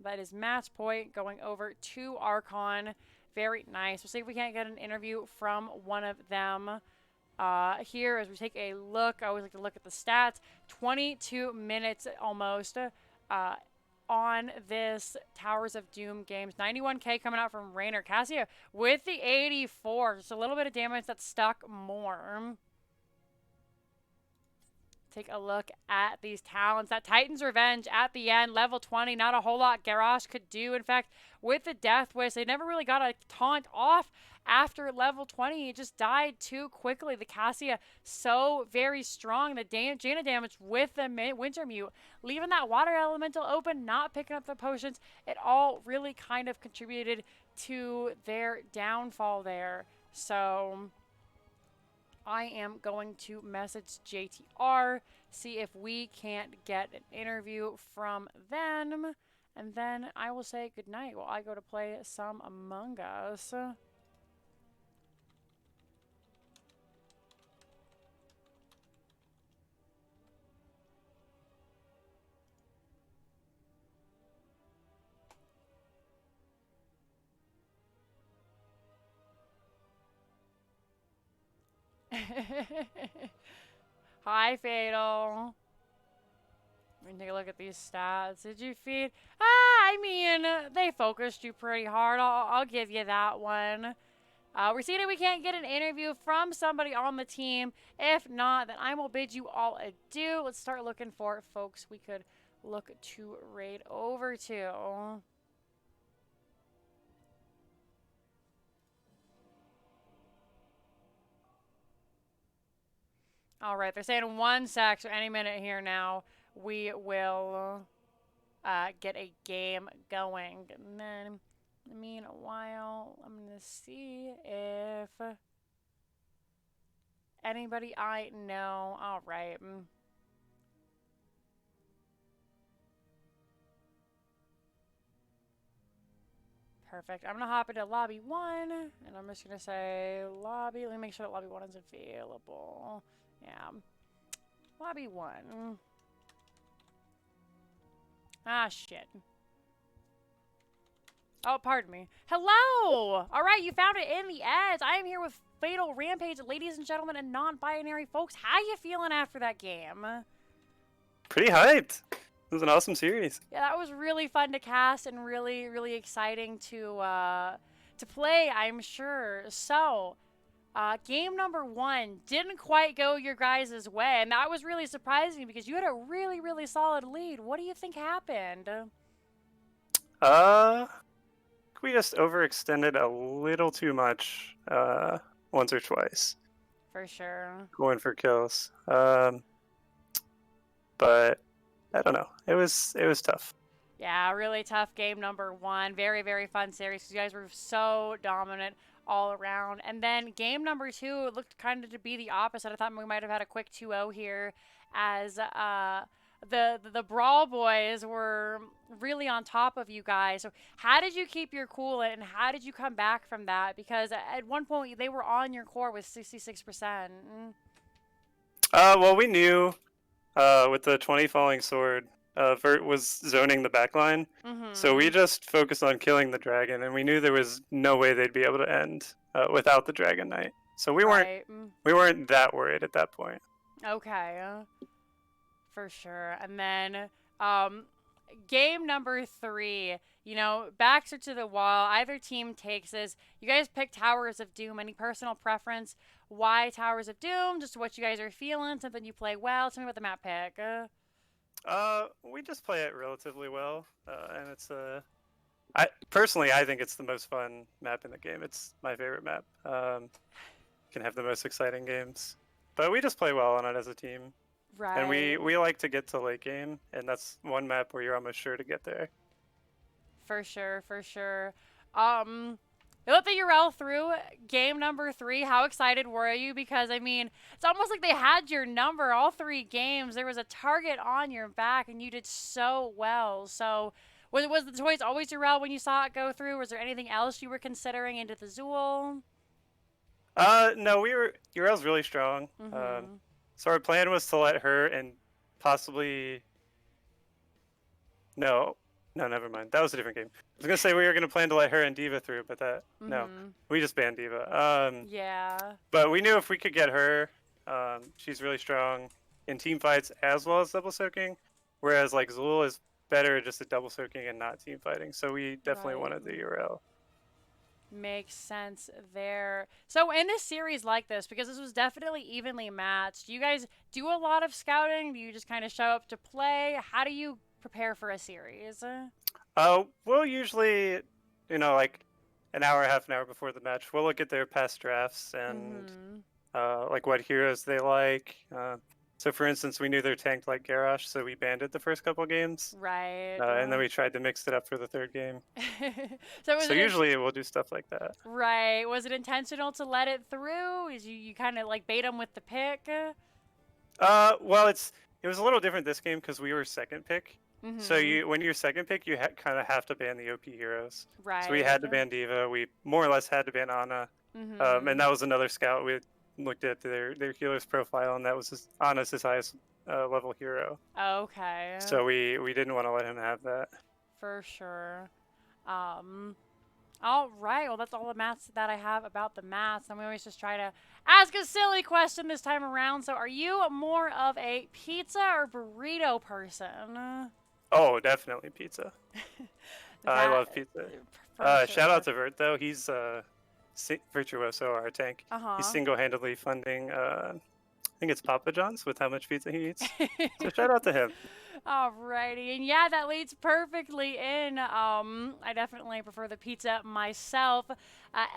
That is match point going over to Archon. Very nice. We'll see if we can't get an interview from one of them here as we take a look. I always like to look at the stats. 22 minutes almost on this Towers of Doom games. 91k coming out from Raynor. Cassia with the 84. Just a little bit of damage that stuck more. Take a look at these talents. That Titan's Revenge at the end, level 20. Not a whole lot Garrosh could do. In fact, with the Death Wish, they never really got a taunt off after level 20. It just died too quickly. The Cassia so very strong. The Jaina damage with the Winter Mute, leaving that Water Elemental open, not picking up the potions. It all really kind of contributed to their downfall there. So I am going to message JTR, see if we can't get an interview from them, and then I will say goodnight while I go to play some Among Us. Hi, Fatal. Let me take a look at these stats. Did you feed? I mean, they focused you pretty hard. I'll give you that one. We're seeing if we can't get an interview from somebody on the team. If not, then I will bid you all adieu. Let's start looking for folks we could look to raid over to. All right, they're saying 1 sec, so any minute here now, we will get a game going. And then, meanwhile, I'm going to see if anybody I know. All right. Perfect. I'm going to hop into lobby 1, and I'm just going to say lobby. Let me make sure that lobby 1 is available. Yeah. Lobby 1. Ah, shit. Oh, pardon me. Hello! Alright, you found it in the edge. I am here with Fatal Rampage, ladies and gentlemen, and non-binary folks. How you feeling after that game? Pretty hyped. It was an awesome series. Yeah, that was really fun to cast and really, really exciting to play, I'm sure. So, game number 1 didn't quite go your guys' way, and that was really surprising because you had a really, really solid lead. What do you think happened? We just overextended a little too much once or twice. For sure. Going for kills. But I don't know. It was tough. Yeah, really tough game number 1. Very, very fun series because you guys were so dominant all around. And then game number 2 it looked kind of to be the opposite. I thought we might have had a quick 2-0 here as the Brawl boys were really on top of you guys. So how did you keep your cool and how did you come back from that? Because at one point they were on your core with 66%. Well, we knew with the 20 falling sword, Vert was zoning the backline, so we just focused on killing the dragon, and we knew there was no way they'd be able to end without the Dragon Knight. So we weren't that worried at that point. Okay, for sure. And then game number 3, you know, backs are to the wall. Either team takes this. You guys pick Towers of Doom. Any personal preference? Why Towers of Doom? Just what you guys are feeling? Something you play well? Tell me about the map pick. We just play it relatively well, and it's I think it's the most fun map in the game. It's my favorite map. Can have the most exciting games, but we just play well on it as a team. Right. And we like to get to late game, and that's one map where you're almost sure to get there. For sure, for sure. They let the URL through game number 3. How excited were you? Because, I mean, it's almost like they had your number all 3 games. There was a target on your back, and you did so well. So, was the choice always URL when you saw it go through? Was there anything else you were considering into the Zool? No, URL's really strong. So our plan was to let her and possibly... No, never mind. That was a different game. I was going to say we were going to plan to let her and D.Va through, but no. We just banned D.Va. Yeah. But we knew if we could get her, she's really strong in team fights as well as double soaking. Whereas, like, Zool is better at just at double soaking and not team fighting. So we definitely Right. wanted the URL. Makes sense there. So in a series like this, because this was definitely evenly matched, do you guys do a lot of scouting? Do you just kind of show up to play? How do you prepare for a series? We'll usually, like an hour, half an hour before the match, we'll look at their past drafts and like what heroes they like. So for instance, we knew their tank like Garrosh, so we banned it the first couple games. Right. And then we tried to mix it up for the third game. So usually we'll do stuff like that. Right. Was it intentional to let it through? Is you kind of like bait them with the pick? Well, it was a little different this game because we were second pick. So when you're second pick, you kind of have to ban the OP heroes. Right. So we had to ban D.Va. We more or less had to ban Ana. And that was another scout. We looked at their healer's profile, and that was Ana's his highest level hero. Okay. So we didn't want to let him have that. For sure. All right. Well, that's all the maths that I have about the maths. And we always just try to ask a silly question this time around. So are you more of a pizza or burrito person? Oh, definitely pizza. I love pizza. Shout out to Vert, though. He's Virtuoso, our tank. He's single-handedly funding, I think it's Papa John's with how much pizza he eats. So shout out to him. Alrighty, and yeah, that leads perfectly in. I definitely prefer the pizza myself.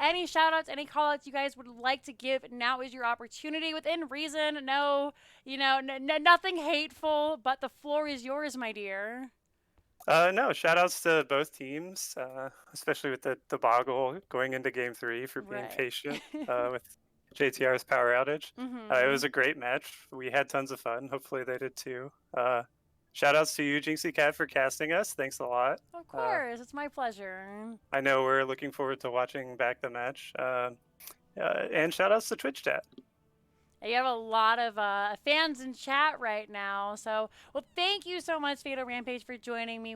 Any shout-outs, any call-outs you guys would like to give, now is your opportunity within reason. No, nothing hateful, but the floor is yours, my dear. No, shout outs to both teams, especially with the Boggle going into game 3 for being patient with JTR's power outage. It was a great match. We had tons of fun. Hopefully they did too. Shout outs to you, Jinxeekatt, for casting us. Thanks a lot. Of course, it's my pleasure. I know we're looking forward to watching back the match. And shout outs to Twitch chat. You have a lot of fans in chat right now. So, well, thank you so much, Fatal Rampage, for joining me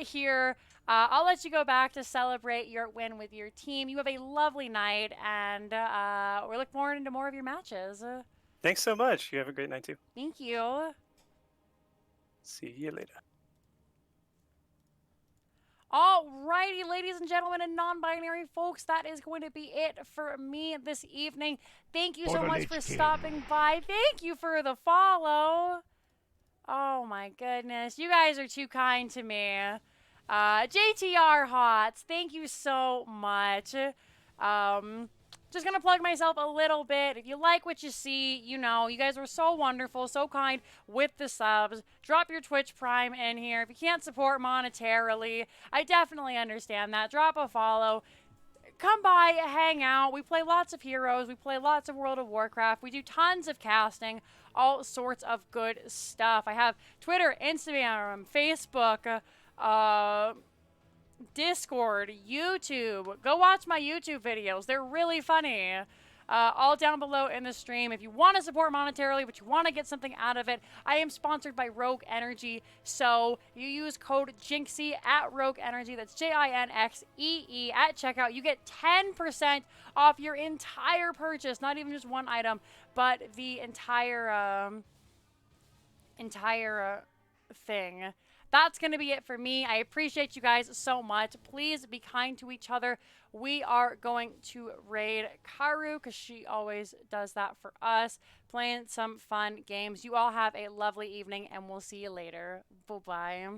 here. I'll let you go back to celebrate your win with your team. You have a lovely night, and we look forward to more of your matches. Thanks so much. You have a great night, too. Thank you. See you later. Alrighty, ladies and gentlemen and non-binary folks, that is going to be it for me this evening. Thank you so much for stopping by. Thank you for the follow. Oh my goodness, you guys are too kind to me. JTR Hots, thank you so much. Just gonna plug myself a little bit. If you like what you see, you guys were so wonderful, so kind with the subs. Drop your Twitch Prime in here. If you can't support monetarily, I definitely understand that. Drop a follow. Come by, hang out. We play lots of heroes. We play lots of World of Warcraft. We do tons of casting, all sorts of good stuff. I have Twitter, Instagram, Facebook, Discord, YouTube. Go watch my YouTube videos. They're really funny. All down below in the stream. If you want to support monetarily, but you want to get something out of it, I am sponsored by Rogue Energy. So you use code Jinxie at Rogue Energy. That's JINXEE at checkout. You get 10% off your entire purchase. Not even just one item, but the entire thing. That's going to be it for me. I appreciate you guys so much. Please be kind to each other. We are going to raid Karu because she always does that for us. Playing some fun games. You all have a lovely evening, and we'll see you later. Bye-bye.